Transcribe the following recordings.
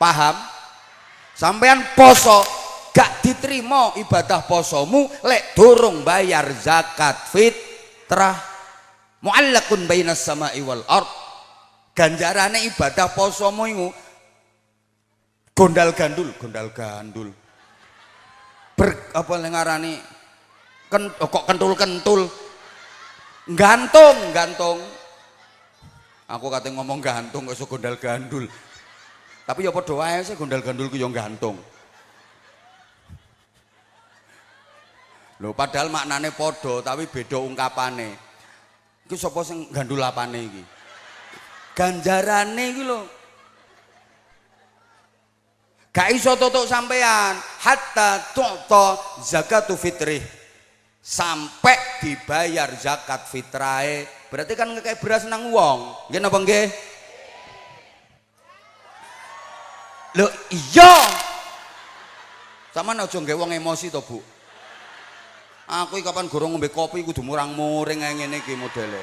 Paham? Sampean poso gak diterima ibadah posomu lek durung bayar zakat fitrah. Mu'allaqun bainas sama'i wal ard. Ganjarane ibadah posomu iku gondal gandul apa ngarani kok kentul gantung aku kate ngomong gantung kok iso gondal gandul tapi ya padha wae sih gondal gandul ku ya gantung lho padahal maknane padha tapi beda ungkapane iki sapa sing gandul apane iki ganjarane iki lho gak iso tutuk sampean hatta tu'ta zakatu fitrih sampai dibayar zakat fitrahe berarti kan ngekek beras nang wong nggih napa nggih lho iya sampean aja nggawe wong emosi to Bu aku iki kapan gorong ngombe kopi kudu murang-muring kaya ngene iki modele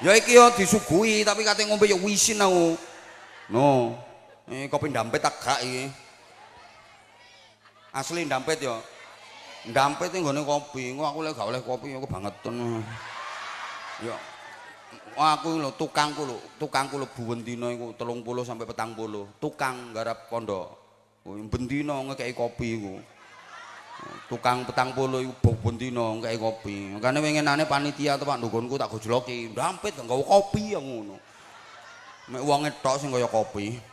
ya iki yo disuguhi tapi kate ngombe ya wisin aku no kopi ndampet tak gak iki. Asli ndampet ya. Ndampet iki nggone kopi. Engko aku lek gak oleh kopi aku bangetan. Ya. Aku lho tukangku lho buwendina iku 30 sampai 40. Tukang garap pondok. Bendina ngekeki kopi iku. Tukang 40 iku bendina ngekeki kopi. Makane winginane panitia tepak ndunggonku tak gojloki. Ndampet gak nggawa kopi ya ngono. Mek wonge tok sing kaya kopi.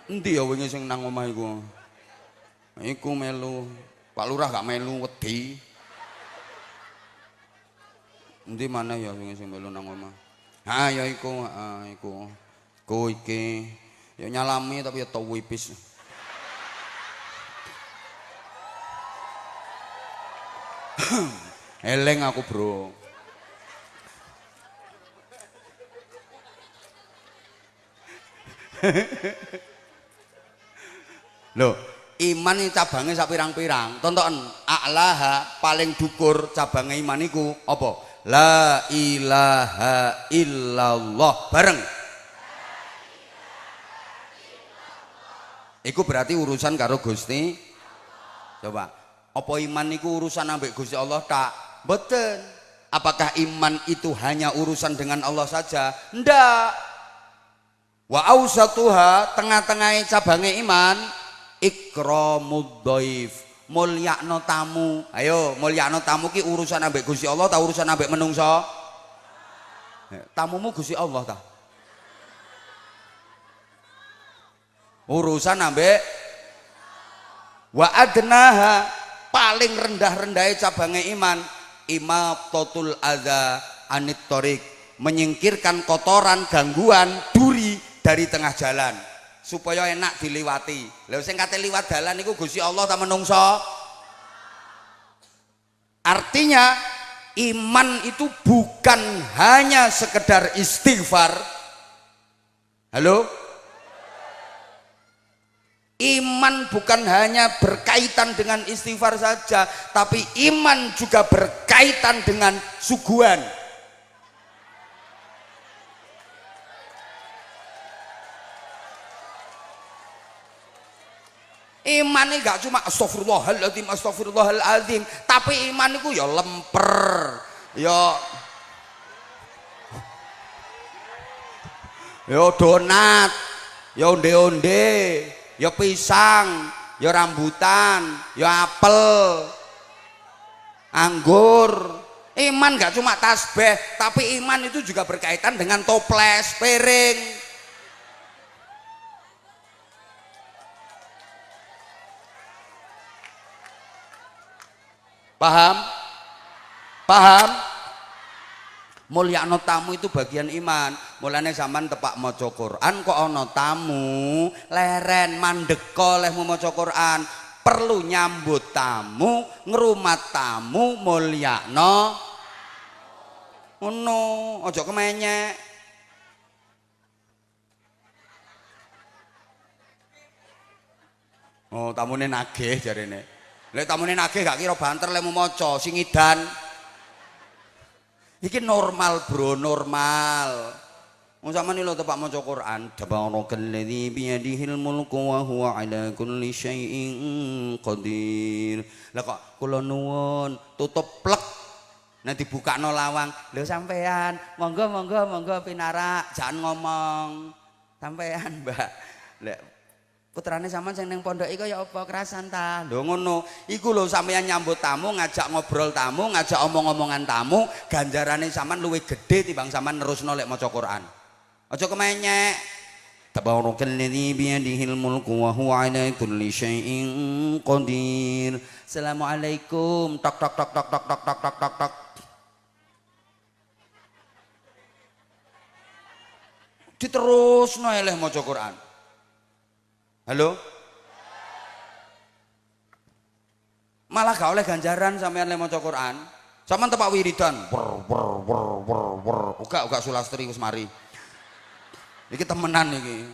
Endi ya wingi sing nang omah iku? Iku melu. Pak Lurah gak melu wedi. Endi mana ya wingi sing melu nang omah? Ha ya iku, iku. Ku iki ya nyalami tapi ya tau wipis. Eleng aku, Bro. Loh, iman ini cabangnya sak pirang-pirang. Tonton, a'laha paling dukur cabangnya iman iku apa? La ilaha illallah bareng. Iku berarti urusan karo Gusti. Coba, apa iman iku urusan ambek Gusti Allah tak? Mboten. Apakah iman itu hanya urusan dengan Allah saja? Ndak. Wa ausatuha tengah-tengah cabangnya iman ikramud dhaif mulyakno tamu. Ayo mulyakno tamu ki urusan ambek Gusti Allah ta urusan ambek menungso? Tamumu Gusti Allah ta? Urusan ambek wa adnaha paling rendah-rendahe cabangnya iman imatatul adza anit thoriq menyingkirkan kotoran gangguan duri dari tengah jalan supaya enak diliwati. Lha sing kate liwat dalan niku Gusti Allah ta menungso? Artinya iman itu bukan hanya sekedar istighfar. Halo? Iman bukan hanya berkaitan dengan istighfar saja, tapi iman juga berkaitan dengan suguhan. Iman ini gak cuma astagfirullahaladzim, tapi iman itu ya lemper, ya donat, ya onde-onde, ya pisang, ya rambutan, ya apel, anggur. Iman gak cuma tasbih, tapi iman itu juga berkaitan dengan toples, piring. Paham? Paham? Mulyakno tamu itu bagian iman. Mulane sampean tepak maca Quran kok ana tamu, leren mandek olehmu maca Quran, perlu nyambut tamu, ngrumat tamu, mulyakno. Ngono, aja kemenyek. Oh, tamune nagih jarene. Lek tamune nagih gak kira banter lek mau maca sing idan. Iki normal bro, normal. Wong sampeyan lho tepak maca Quran, tabarakalladzii biyadihil mulku wa huwa ala kulli syai'in qadir. Lah kok kula nuwun tutup plek. Nek dibukakno lawang, lho sampean, monggo monggo monggo pinarak, jangan ngomong. Sampean, Mbak. Lek putrane sampean sing ning pondok iki kaya apa kerasan ta? Lho ngono. Iku lho sampean nyambut tamu, ngajak ngobrol tamu, ngajak omong-omongan tamu, ganjarane sampean luwih gedhe timbang sampean nerusno lek maca Quran. Aja kemenyek. Tabarakalladzii biyadihil mulku wa huwa 'ala kulli syai'in qadir. Assalamualaikum. Tok tok tok tok tok tok tok tok tok tok. Diterusno eleh maca Quran. Halo? Malah gak oleh ganjaran sampean lek maca Quran. Sampean tepak wiridan. Uga sulastri wis mari. Iki temenan iki.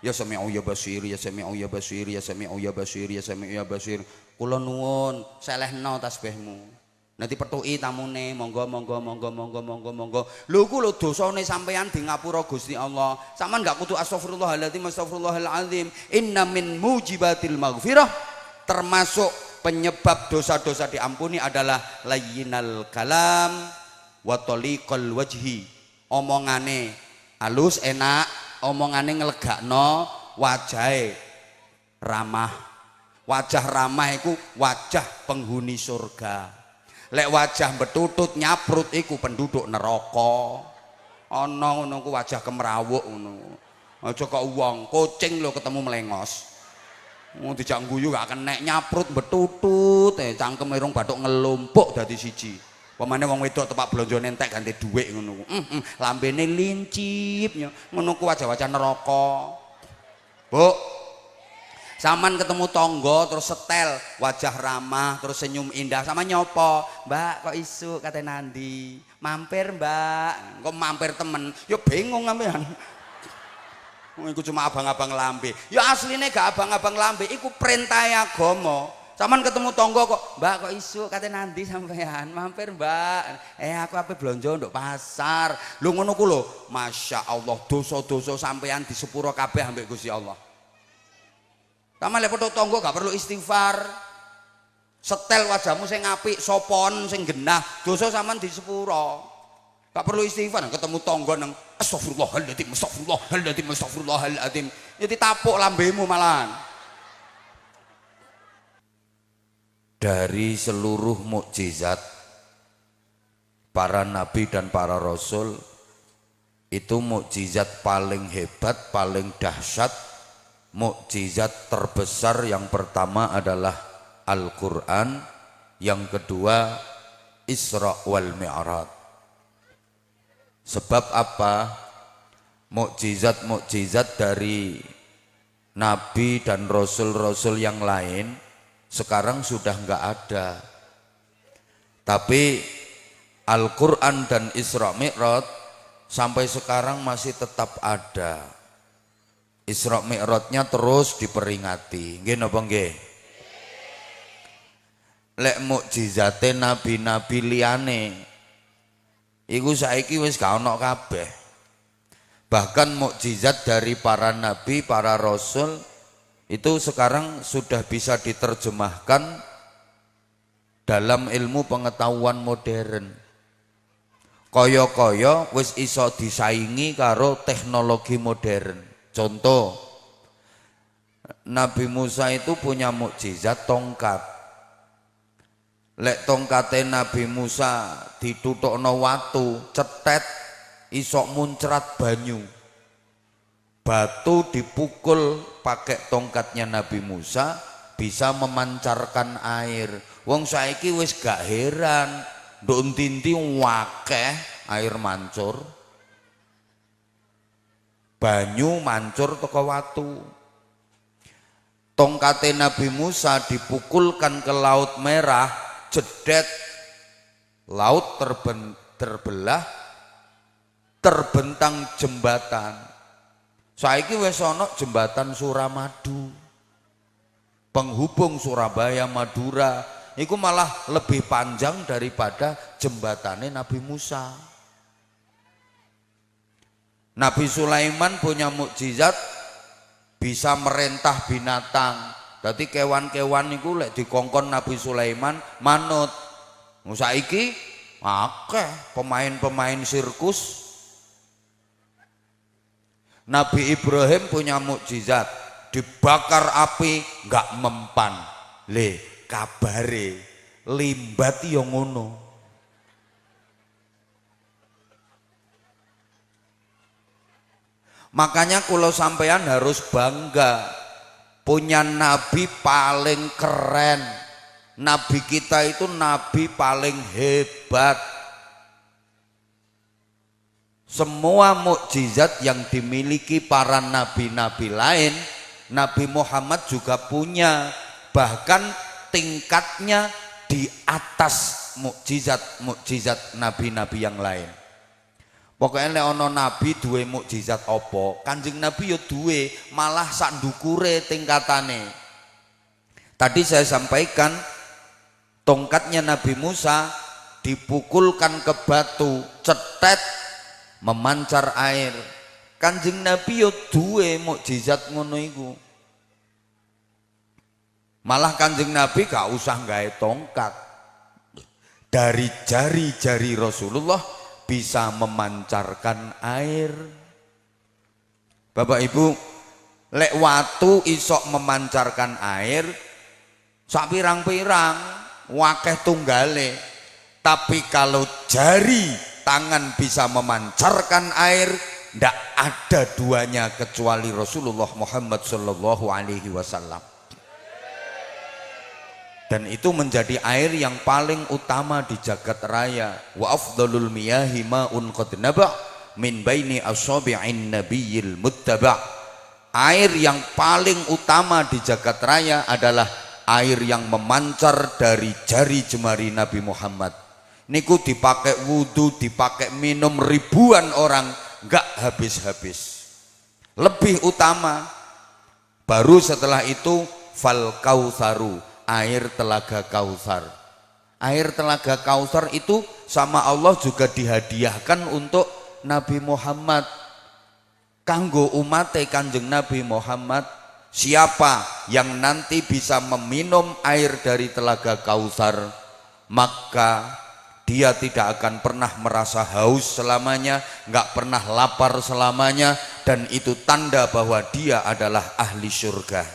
Ya sami'u ya basir, ya sami'u ya basir, ya sami'u ya basir, ya sami'u ya basir. Kula nuwun, selehno tasbihmu. Nanti petuki tamune, monggo monggo monggo monggo monggo monggo. Lho ku lho dosane sampean di ngapura Gusti Allah. Sampean gak kudu astagfirullahaladzim astagfirullahaladzim. Inna min mujibatil maghfirah, termasuk penyebab dosa-dosa diampuni adalah layyinal kalam wa taliqal wajhi. Omongane halus enak, omongane ngelegakno, wajahe ramah. Wajah ramah iku wajah penghuni surga. Lek wajah betutut nyaprut iku penduduk neraka. Ana ngono ku wajah kemrawuk ngono. Aja kok wong kucing lho ketemu melengos. Dijak guyu gak kenek nyaprut betutut cangkem irung bathuk ngelumpuk dadi siji. Pemane wong wedok tepak blonjone entek ganti dhuwit ngono. Lambene lincip ngono ku wajah-wajah neraka. Bu. Saman ketemu tonggo terus setel, wajah ramah, terus senyum indah sama nyopo. Mbak kok isu kate nandi? Mampir, Mbak. Kok mampir temen? Ya bingung sampean. Iku cuma abang-abang lambe. Ya asline gak abang-abang lambe, iku perintah agama. Saman ketemu tonggo kok, Mbak kok isu kate nandi sampean? Mampir, Mbak. Aku ape blonjo nduk pasar. Lho ngono ku lho. Masya Allah, dosa-dosa sampean disepuro kabeh ambek Gusti Allah. Sama lek foto tonggo gak perlu istighfar. Setel wajahmu sing apik, sopon sing genah, dosa sampean disepuro. Gak perlu istighfar. Ketemu tonggo nang astagfirullahaladzim, astagfirullahaladzim, astagfirullahaladzim. Ya ditapuk lambemu malahan. Dari seluruh mukjizat para nabi dan para rasul, itu mukjizat paling hebat, paling dahsyat, mukjizat terbesar yang pertama adalah Al-Quran, yang kedua Isra wal Mi'raj. Sebab apa? Mukjizat-mukjizat dari nabi dan rasul-rasul yang lain sekarang sudah enggak ada. Tapi Al-Quran dan Isra Mi'raj sampai sekarang masih tetap ada. Isra Mi'rajnya terus diperingati. Nggih napa nggih? Lek mukjizate nabi-nabi liyane iku saiki wis gak ono kabeh. Bahkan mukjizat dari para nabi, para rasul itu sekarang sudah bisa diterjemahkan dalam ilmu pengetahuan modern. Kaya-kaya wis iso disaingi karo teknologi modern. Contoh, Nabi Musa itu punya mukjizat tongkat. Lek tongkate Nabi Musa ditutokno watu, cetet iso muncrat banyu. Batu dipukul pakai tongkatnya Nabi Musa bisa memancarkan air. Wong saiki wis gak heran, nduk tinti wakeh air mancur. Banyu mancur teko watu. Tongkate Nabi Musa dipukulkan ke Laut Merah, jedet, laut terbelah, terbentang jembatan. Saiki wis ana jembatan Suramadu, penghubung Surabaya Madura, iku malah lebih panjang daripada jembatannya Nabi Musa. Nabi Sulaiman punya mukjizat bisa merentah binatang. Jadi kewan-kewan niku lek dikongkon Nabi Sulaiman manut. Saiki akeh pemain-pemain sirkus. Nabi Ibrahim punya mukjizat, dibakar api nggak mempan. Le kabare limbat yo ngono. Makanya kalau sampean harus bangga punya nabi paling keren. Nabi kita itu nabi paling hebat. Semua mukjizat yang dimiliki para nabi-nabi lain, Nabi Muhammad juga punya. Bahkan tingkatnya di atas mukjizat nabi-nabi yang lain. Pokoknya nek ana nabi duwe mukjizat apa, Kanjeng Nabi ya duwe, malah sak ndukure tingkatane. Tadi saya sampaikan tongkatnya Nabi Musa dipukulkan ke batu, cetet memancar air. Kanjeng Nabi ya duwe mukjizat ngono iku. Malah Kanjeng Nabi gak usah gawe tongkat. Dari jari-jari Rasulullah bisa memancarkan air. Bapak Ibu, lek watu isok memancarkan air sak pirang-pirang wakeh tunggale. Tapi kalau jari tangan bisa memancarkan air, ndak ada duanya kecuali Rasulullah Muhammad sallallahu alaihi wasallam. Dan itu menjadi air yang paling utama di jagat raya. Wa afdalul miyahi ma'un qad naba' min baini asabi'in nabiyil muttaba'. Air yang paling utama di jagat raya adalah air yang memancar dari jari jemari Nabi Muhammad. Niku dipakai wudhu, dipakai minum ribuan orang, enggak habis-habis. Lebih utama, baru setelah itu fal kautsaru, air telaga Kautsar. Air telaga Kautsar itu sama Allah juga dihadiahkan untuk Nabi Muhammad. Kanggo umate Kanjeng Nabi Muhammad, siapa yang nanti bisa meminum air dari telaga Kautsar, maka dia tidak akan pernah merasa haus selamanya, nggak pernah lapar selamanya, dan itu tanda bahwa dia adalah ahli surga.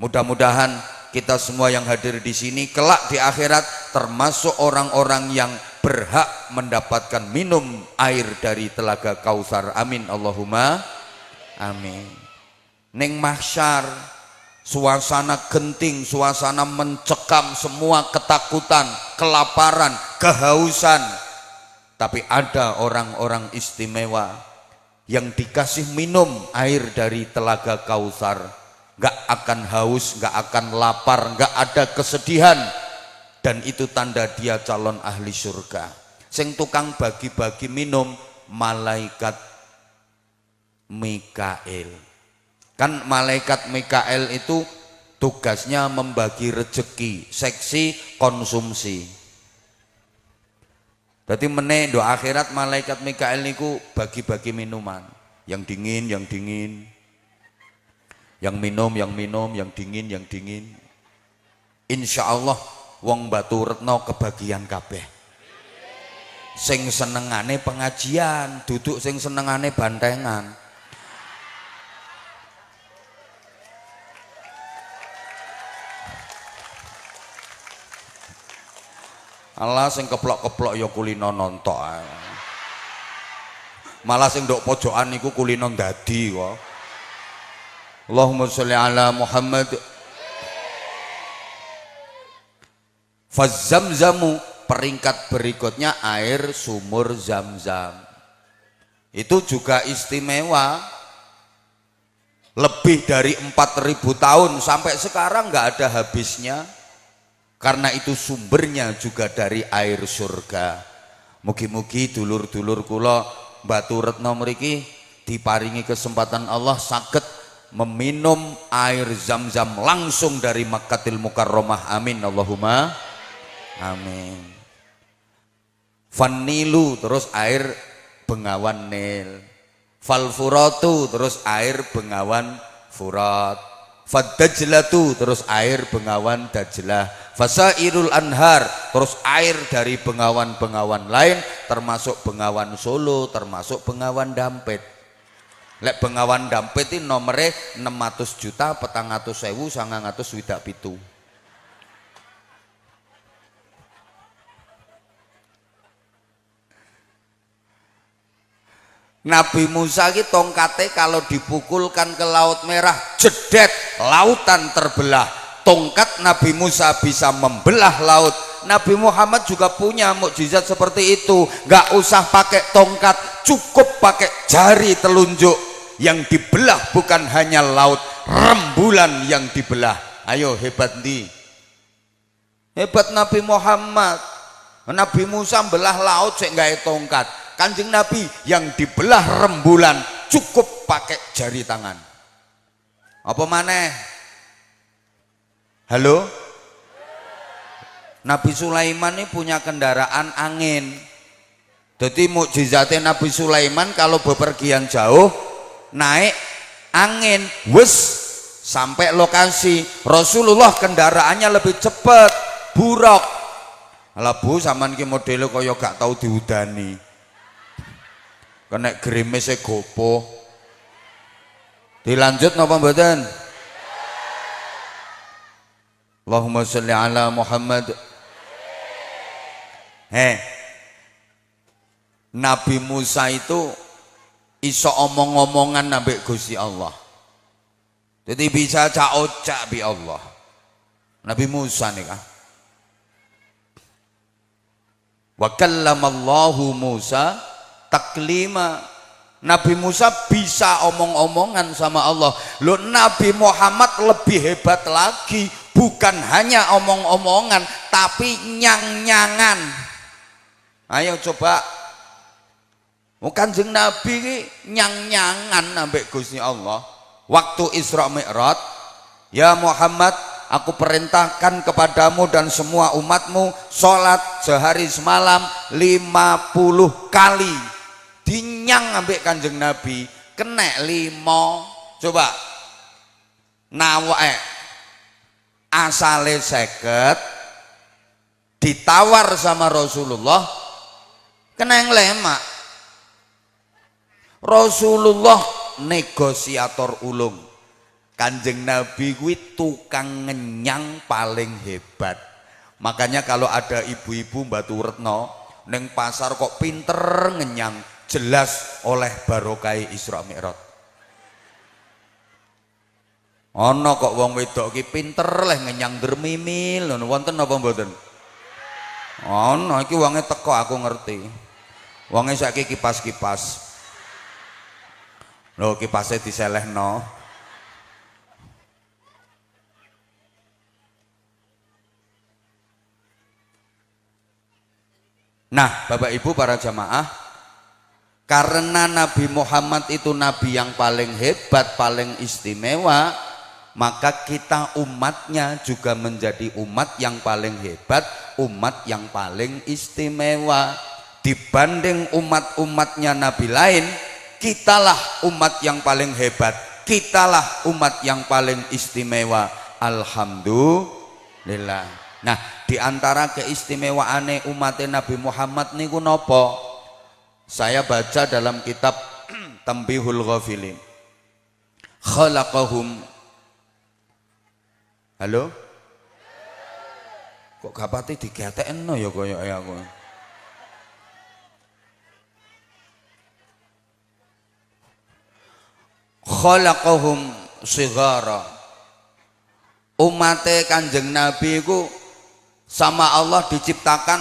Mudah-mudahan kita semua yang hadir di sini kelak di akhirat termasuk orang-orang yang berhak mendapatkan minum air dari telaga Kautsar. Amin Allahumma amin. Ning mahsyar suasana genting, suasana mencekam, semua ketakutan, kelaparan, kehausan. Tapi ada orang-orang istimewa yang dikasih minum air dari telaga Kautsar, gak akan haus, gak akan lapar, gak ada kesedihan, dan itu tanda dia calon ahli surga. Sing tukang bagi-bagi minum malaikat Mikail. Kan malaikat Mikail itu tugasnya membagi rezeki, seksi konsumsi. Jadi meneh do akhirat malaikat Mikail niku bagi-bagi minuman, yang dingin, yang dingin, yang minum, yang minum, yang dingin, yang dingin. Insya Allah wong Batu Retno kebagian kabeh. Sing senengane pengajian, duduk sing senengane bantengan. Allah sing keplok-keplok ya kulino nontok ae. Malah sing ndok pojokan niku kulino ndadi kok. Allahumma sholli ala Muhammad. Fazamzamu, peringkat berikutnya air sumur Zam-Zam. Itu juga istimewa. Lebih dari 4.000 tahun sampai sekarang nggak ada habisnya. Karena itu sumbernya juga dari air surga. Mugi-mugi dulur-dulur kula Batu Retno mriki diparingi kesempatan Allah saged meminum air Zam-Zam langsung dari Makkatil Mukarramah. Amin Allahumma Amin. Fanilu terus air Bengawan Nil. Falfuratu terus air Bengawan Furat. Fadajlatu terus air Bengawan Dajlah. Fasairul anhar terus air dari bengawan-bengawan lain termasuk Bengawan Solo, termasuk Bengawan Dampit. Lek Bengawan Dampit ini nomornya 600 juta 400.000 927. Nabi Musa ki tongkate kalau dipukulkan ke Laut Merah jedet, lautan terbelah. Tongkat Nabi Musa bisa membelah laut. Nabi Muhammad juga punya mukjizat seperti itu. Gak usah pakai tongkat, cukup pakai jari telunjuk. Yang dibelah bukan hanya laut, rembulan yang dibelah. Ayo hebat di. Hebat Nabi Muhammad. Nabi Musa belah laut sik gawe tongkat. Kanjeng Nabi yang dibelah rembulan cukup pakai jari tangan. Apa maneh? Halo? Nabi Sulaiman ini punya kendaraan angin. Jadi mukjizatnya Nabi Sulaiman kalau bepergian jauh naik angin, wes sampai lokasi. Rasulullah kendaraannya lebih cepat, buruk. Alah Bu, sampean ki modele kaya gak tau diudani. Kena gerimisnya gopo. Dilanjut napa mboten? Allahumma sholli ala Muhammad. Nabi Musa itu iso omong-omongan nambah Gusti Allah. Jadi bisa cak-ocak bi Allah. Nabi Musa nih kan. Wa kallamallahu Musa taklima. Nabi Musa bisa omong-omongan sama Allah. Loh, Nabi Muhammad lebih hebat lagi, bukan hanya omong-omongan tapi nyang-nyangan. Ayo coba, Kanjeng Nabi ini nyang-nyangan ambek Gusti Allah. Waktu Isra Mi'raj, ya Muhammad, aku perintahkan kepadamu dan semua umatmu sholat sehari semalam 50 kali. Dinyang ambek Kanjeng Nabi kena 5. Coba nawak asale 50 ditawar sama Rasulullah kena yang lemak. Rasulullah negosiator ulung. Kanjeng Nabi kuwi tukang ngenyang paling hebat. Makanya kalau ada ibu-ibu Mbatu Retno neng pasar kok pinter ngenyang, jelas oleh barokai Isra Mi'raj. Ana kok wong wedok ki pinter leh ngenyang dermimil ngono wonten apa mboten? Ana iki wonge teko aku ngerti. Wonge saiki kipas-kipas. Lho kipase diselehno. Nah, Bapak Ibu para jamaah, karena Nabi Muhammad itu nabi yang paling hebat, paling istimewa, maka kita umatnya juga menjadi umat yang paling hebat, umat yang paling istimewa. Dibanding umat-umatnya nabi lain, kitalah umat yang paling hebat, kitalah umat yang paling istimewa. Alhamdulillah. Nah, diantara keistimewaane umatnya Nabi Muhammad niku nopo? Saya baca dalam kitab Tambihul Ghafilin. Khalaqahum. Halo? Kok gak pati digatekno ya koyo aku. Khalaqahum shighara. Umate Kanjeng Nabi ku sama Allah diciptakan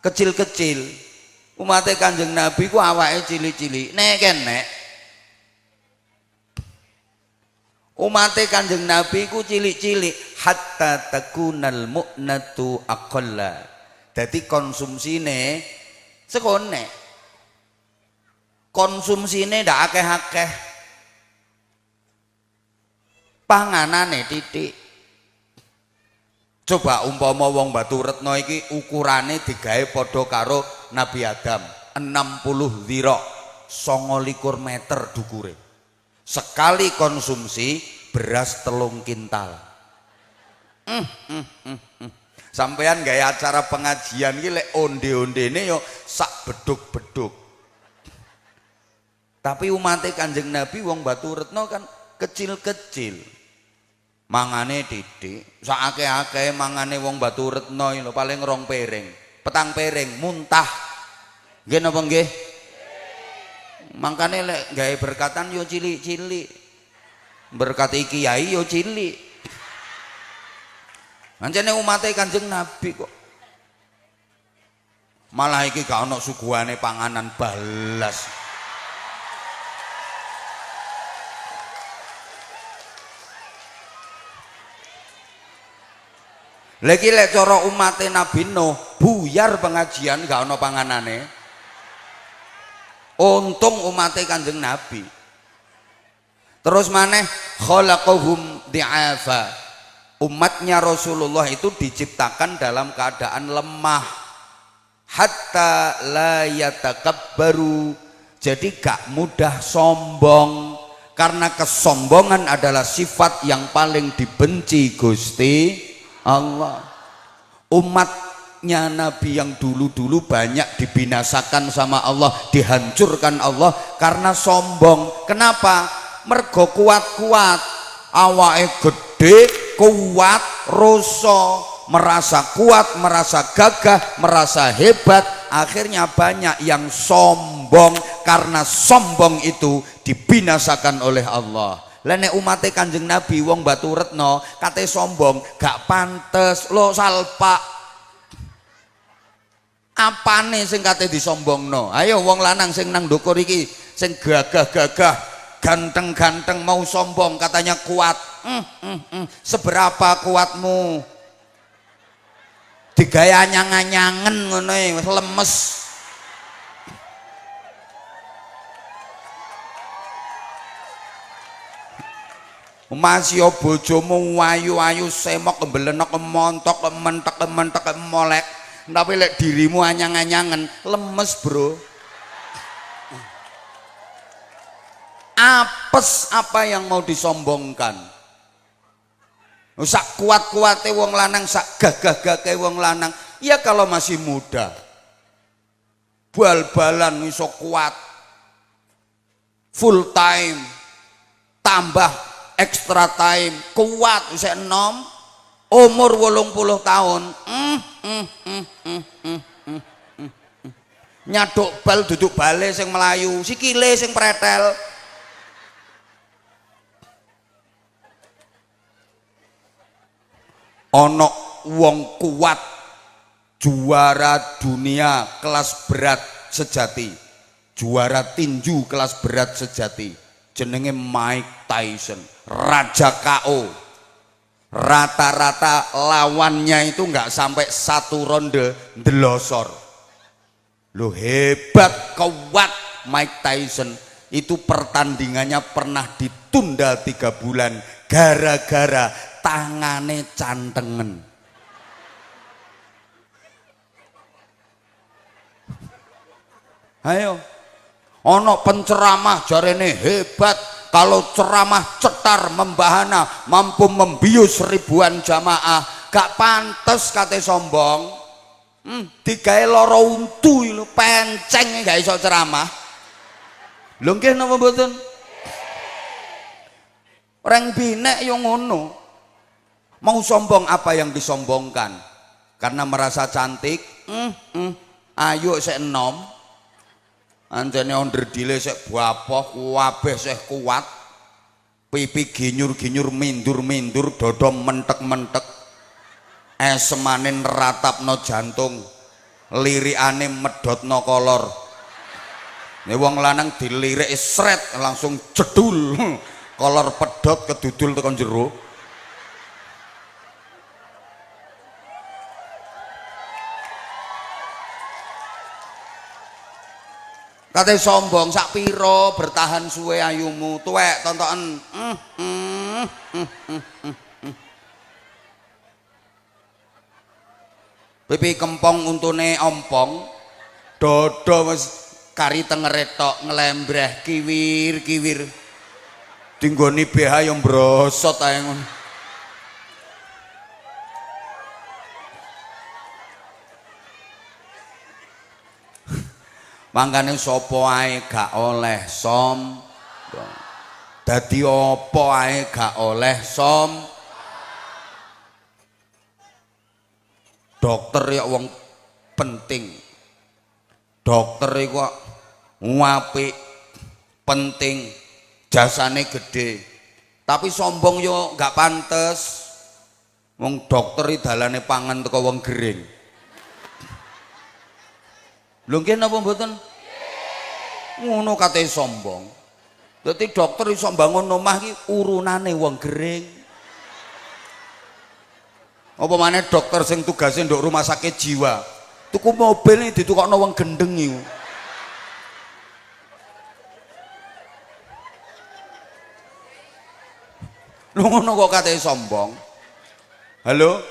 kecil-kecil. Umatnya Kanjeng Nabi ku awake cilik-cilik. Nek kenek. Umatnya Kanjeng Nabi ku cilik-cilik hatta takunal mu'natu aqalla. Dadi konsumsine sekone. Konsumsine ndak akeh-akeh. Panganane titik. Coba umpama wong Baturetno iki ukurane digawe padha karo Nabi Adam 60 dhira 29 meter dukure. Sekali konsumsi beras 3 kintal. Sampean gawe acara pengajian iki lek onde-ondene yo sak beduk-beduk. Tapi umate Kanjeng Nabi wong Baturetno kan kecil-kecil. Mangane didik, sak akeh-akeh mangane wong Baturetno lho paling 2 piring, 4 piring muntah. Nggih napa nggih? Mangkane lek gawe berkatan yo cilik-cilik. Berkati kiai yo cilik. Pancene umate Kanjeng Nabi kok. Malah iki gak ono suguhane panganan balas. Lagi lek cara umate Nabi Nuh buyar pengajian gak ono panganane. Untung umate Kanjeng Nabi. Terus maneh khalaqahum di'afa. Umatnya Rasulullah itu diciptakan dalam keadaan lemah. Hatta la yatakabbaru. Jadi gak mudah sombong. Karena kesombongan adalah sifat yang paling dibenci Gusti Allah. Umatnya Nabi yang dulu-dulu banyak dibinasakan sama Allah, dihancurkan Allah karena sombong. Kenapa? Mergo kuat-kuat, awake gede, kuat, roso, merasa kuat, merasa gagah, merasa hebat. Akhirnya banyak yang sombong, karena sombong itu dibinasakan oleh Allah. Lah nek umate Kanjeng Nabi wong Baturetno kate sombong gak pantes lo salpak. Apane sing kate disombongno? Ayo wong lanang sing nang ndukur iki sing gagah-gagah, ganteng-ganteng mau sombong katanya kuat. Seberapa kuatmu? Digawe anyang-anyangen ngono wis lemes. Masih bojomu ayu-ayu semok belenok montok mentek molek, tapi lek dirimu anyang-anyangen lemes bro. Apes apa yang mau disombongkan? Sak kuat-kuate wong lanang, sak gagah-gagahe wong lanang ya kalau masih muda, bal-balan iso kuat full time, tambah extra time kuat bisa enom umur 80 tahun nyaduk bal duduk bale sing melayu sikile sing pretel. Ono wong kuat juara dunia kelas berat sejati, juara tinju kelas berat sejati, jenenge Mike Tyson, raja KO. Rata-rata lawannya itu nggak sampai 1 ronde ndelosor. Loh hebat, kuat Mike Tyson. Itu pertandingannya pernah ditunda 3 bulan gara-gara tangane cantengen. Ayo, ono penceramah jarene hebat, kalau ceramah cetar membahana, mampu membius ribuan jamaah. Gak pantes kate sombong. Digawe lara untu lho, penceng gak iso ceramah. Lho nggih napa mboten? Orang binek yo ngono. Mau sombong apa yang disombongkan? Karena merasa cantik, ayo sik enom. Anjane onderdile sik bapoh, kabeh sik kuat. Pipi ginyur-ginyur, mindur-mindur, dodo mentek-mentek. Esemane neratapno jantung, lirikane medhotno kolor. Nek wong lanang dilirik sret langsung jedul. Kolor pedhot kedudul tekan jero. Kate sombong sak piro bertahan suwe ayumu tuwek tontoken. Pipi kempong untune ompong. Dodo wis kari tengere tok nglembreh kiwir-kiwir. Dinggoni BH yang brosot ae ngono. Mangkane sapa ae gak oleh sombong. Dadi apa ae gak oleh dokter ya wong penting. Dokter iku apik, penting, jasane gede. Tapi sombong yo gak pantes. Wong dokter iki dalane pangan teko wong gering. Lho nggih napa mboten? Ngono kate sombong. Dadi dokter iso mbangun omah iki urunane wong gering. Apa maneh dokter sing tugase nduk rumah sakit jiwa. Tuku mobil iki ditukokno wong gendeng iku. Lho ngono kok kate sombong. Halo?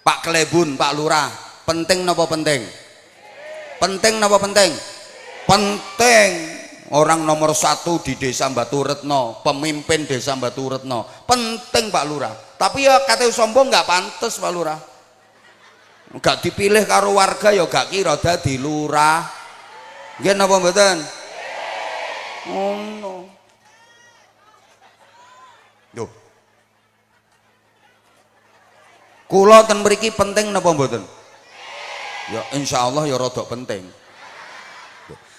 Pak Klebun, Pak Lurah, penting napa penting? Penting napa penting? Penting. Orang nomor 1 di desa Baturetno, pemimpin desa Baturetno, penting Pak Lurah. Tapi ya kate sombong nggak pantes Pak Lurah. Gak dipilih karo warga ya gak kira dadi lurah. Nggih napa mboten? Ngono. Yo. Kula ten mriki penting napa mboten? Ya insyaallah ya rada penting.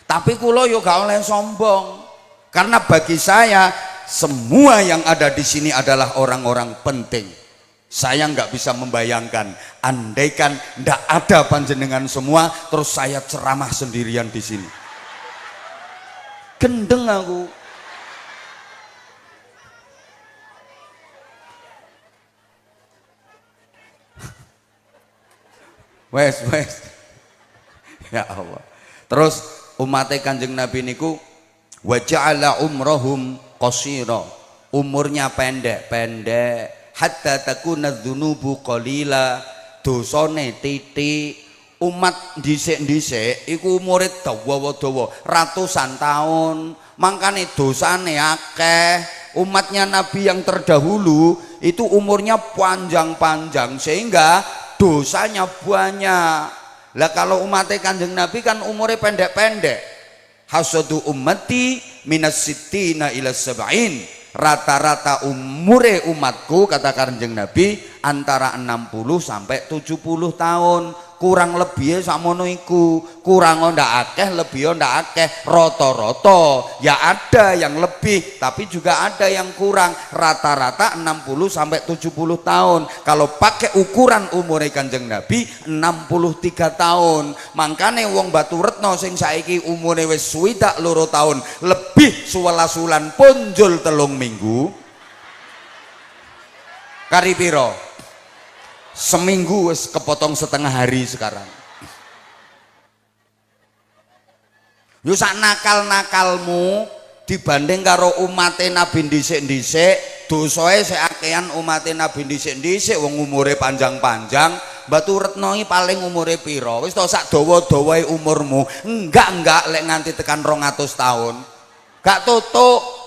Tapi kula yo gak oleh sombong. Karena bagi saya semua yang ada di sini adalah orang-orang penting. Saya nggak bisa membayangkan andaikan ndak ada panjenengan semua terus saya ceramah sendirian di sini. Gendeng aku. Wes. Ya Allah. Terus umat Kanjeng Nabi niku wa ja'ala umrahum qasira. Umurnya pendek hatta takuna dzunubu qalila, dosane titik. Umat dhisik-dhisik iku umure dawa-dawa ratusan tahun, mangkane dosane akeh. Umatnya Nabi yang terdahulu itu umurnya panjang-panjang sehingga dosanya banyak. Lah kalau umat Kanjeng Nabi kan umure pendek-pendek. Hasadu ummati minas sittina ila sab'in. Rata-rata umure umatku kata Kanjeng Nabi antara 60 sampai 70 tahun. Kurang lebih samono iku. Kurang ndak akeh, lebih ndak akeh. Rata-rata ya ada yang lebih, tapi juga ada yang kurang. Rata-rata 60 sampai 70 tahun. Kalau pakai ukuran umure Kanjeng Nabi 63 tahun. Mangkane wong Baturetno sing saiki umure wis 22 tahun, lebih 11 wulan punjul 3 minggu. Kari piro? Seminggu wis kepotong setengah hari sekarang. Yo sak nakal-nakalmu dibanding karo umate Nabi dhisik-dhisik, dosae sik akehan umate Nabi dhisik-dhisik wong umure panjang-panjang. Baturetno iki paling umure piro? Wis to sak dawa-dawae umurmu. Enggak lek nganti tekan 200 tahun. Gak tutuk.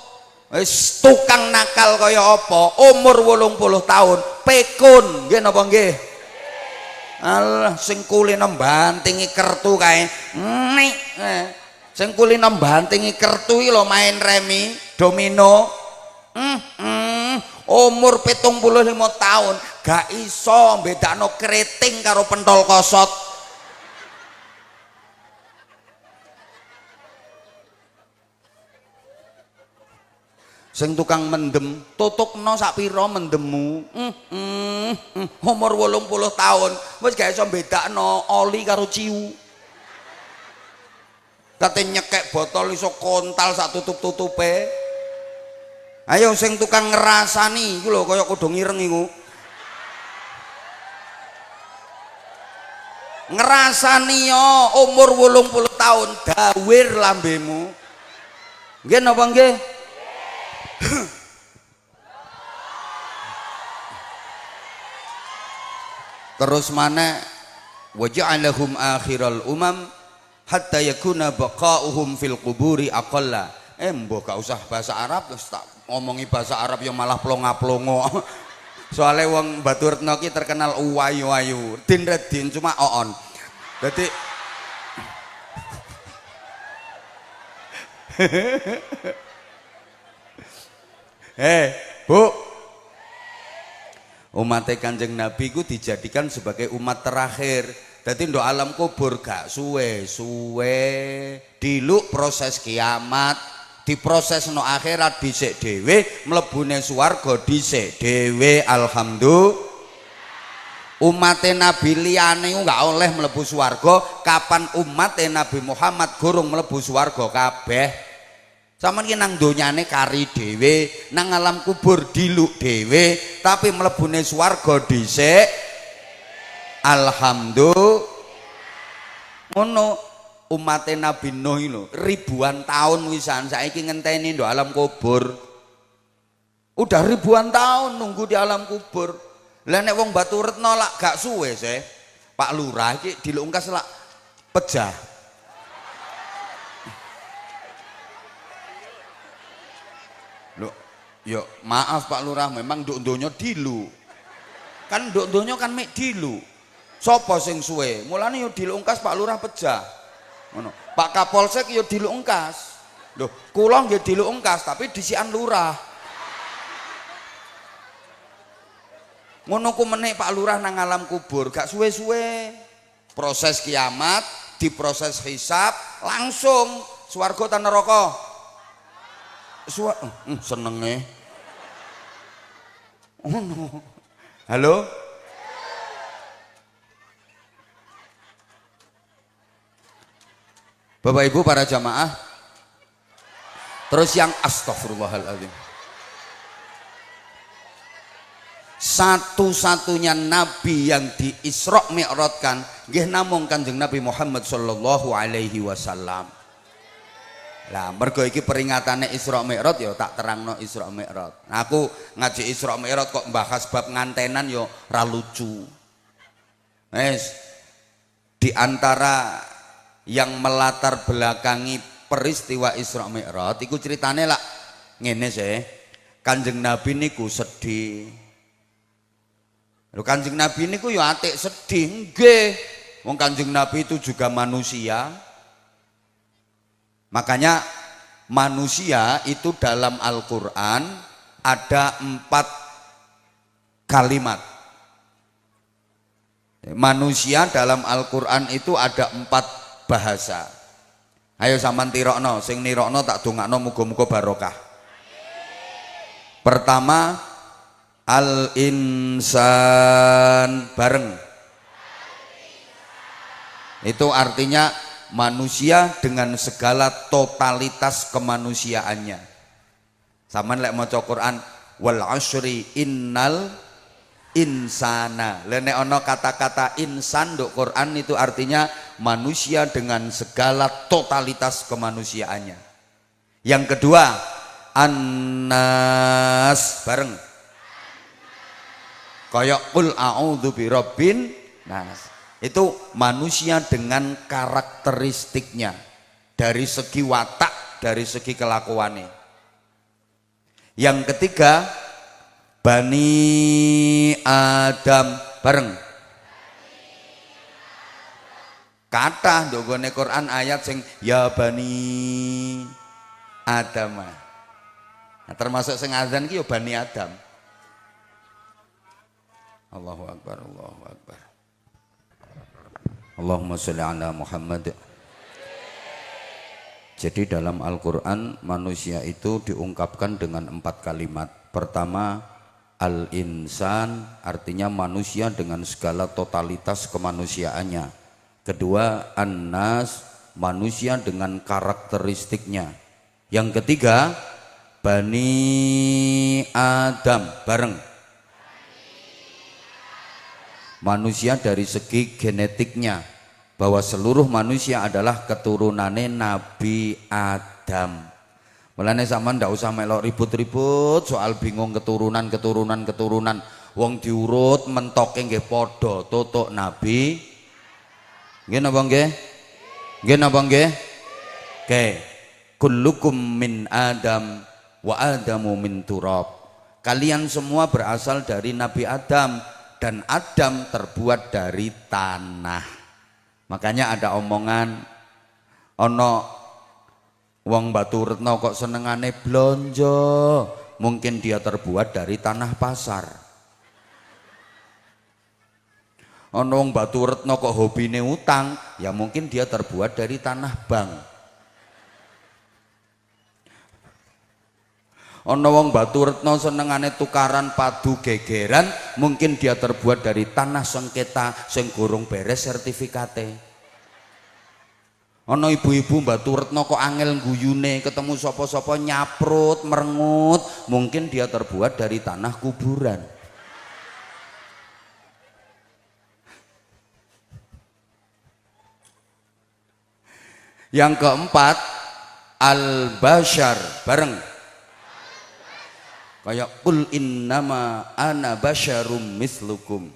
Wis tukang nakal kaya apa? Umur 80 tahun, pekun, nggih napa nggih? Alah, sing kuline mbantingi kertu kae. Nek, sing kuline mbantingi kertu iki lho main remi, domino. Umur 75 tahun, gak iso bedakno keriting karo pentol kosot. Sing tukang mendem tutukno sak pira mendemmu. Umur 80 tahun wis gak iso bedakno oli karo ciu. Kate nyekek botol iso kontal sak tutup-tutupe. Ayo sing tukang ngrasani iku lho kaya kudu ngireng iku. Ngrasani yo umur 80 tahun dawir lambemu. Nggih napa nggih? Terus mana wa ja'alahum akhiral umam hatta yakuna baqa'uhum fil quburi aqalla. Mbok gak usah bahasa Arab, terus tak ngomongi bahasa Arab yang malah plonga-plongo. Soalnya wong Batu Retno ki terkenal uwayu-ayu. Din redin cuma oon. Dadi Bu. Umat Kanjeng Nabi ku dijadikan sebagai umat terakhir. Dadi ndok alam kubur gak suwe-suwe. Diluk proses kiamat, diproses no akhirat dhisik dhewe, mlebune swarga dhisik dhewe. Alhamdulillah. Umate Nabi liyane gak oleh mlebu swarga, kapan umate Nabi Muhammad gurung mlebu swarga kabeh. Sampeyan ki nang donyane kari dhewe, nang alam kubur diluk dhewe, tapi mlebune swarga dhisik. Alhamdulillah. Ngono umate Nabi Nuh lho, ribuan tahun wisan saiki ngenteni ndok alam kubur. Udah ribuan tahun nunggu di alam kubur. Lah nek wong Batu Retno lak gak suwe sih. Pak Lurah iki dilungkas lak pejah. Loh, yo maaf Pak Lurah, memang nduk donya dilu. Kan nduk donya kan mek dilu. Sopo sing suwe? Mulane yo dilungkas Pak Lurah pejah. Ngono. Pak Kapolsek yo dilungkas. Loh, kula nggih dilungkas tapi disikan lurah. Ngono ku meneh Pak Lurah nang alam kubur gak suwe-suwe. Proses kiamat, diproses hisab, langsung swarga ta neraka. Senenge. Oh no. Halo? Bapak Ibu para jamaah. Terus yang astagfirullahaladzim. Satu-satunya nabi yang di Isra Mi'rajkan nggih namung Kanjeng Nabi Muhammad sallallahu alaihi wasallam. Lah mergo iki peringatane Isra Mi'raj ya tak terangno Isra Mi'raj. Nah, aku ngaji Isra Mi'raj kok bahas bab ngantenan ya ra lucu. Wes di antara yang melatar belakangi peristiwa Isra Mi'raj iku ceritane lah ngene sih. Kanjeng Nabi niku sedih. Lho Kanjeng Nabi niku ya atik sedih nggih. Wong Kanjeng Nabi itu juga manusia. Makanya manusia itu dalam Al-Qur'an ada 4 kalimat. Manusia dalam Al-Qur'an itu ada 4 bahasa. Ayo sampean tirokno, sing nirokno tak dongakno muga-muga barokah. Pertama al-insan bareng. Itu artinya manusia dengan segala totalitas kemanusiaannya. Sampeyan lek maca Quran wal asri innal insana. Lene ono kata-kata insan nduk Quran itu artinya manusia dengan segala totalitas kemanusiaannya. Yang kedua annas bareng. Kayak qul a'udzu birabbin nas. Itu manusia dengan karakteristiknya dari segi watak, dari segi kelakuannya. Yang ketiga Bani Adam bareng. Kata ndogone Quran ayat sing ya Bani Adam. Nah, termasuk sing azan ki ya Bani Adam. Allahu Akbar, Allahu Akbar. Allahumma sholli ala Muhammad. Jadi dalam Al-Quran manusia itu diungkapkan dengan 4 kalimat. Pertama al-insan artinya manusia dengan segala totalitas kemanusiaannya. Kedua an-nas manusia dengan karakteristiknya. Yang ketiga Bani Adam bareng. Manusia dari segi genetiknya bahwa seluruh manusia adalah keturunannya Nabi Adam. Mulane sampean ndak usah melok ribut-ribut soal bingung keturunan. Wong diurut mentoke nggih padha tutuk Nabi. Nggih napa nggih? Nggih napa nggih? Oke. Kullukum min Adam wa Adamu min turab. Kalian semua berasal dari Nabi Adam dan Adam terbuat dari tanah. Makanya ada omongan ono wong Baturetno kok senengane blonjo, mungkin dia terbuat dari tanah pasar. Ono wong Baturetno kok hobine utang, ya mungkin dia terbuat dari tanah bank. Ono wong Baturetno senengane tukaran padu gegeran, mungkin dia terbuat dari tanah sengketa sing gorong beres sertifikate. Ono ibu-ibu Baturetno kok angel guyune, ketemu sapa-sapa nyaprut merengut, mungkin dia terbuat dari tanah kuburan. Yang keempat, al-bashar, bareng kayak qul innama ana basyarum mislukum.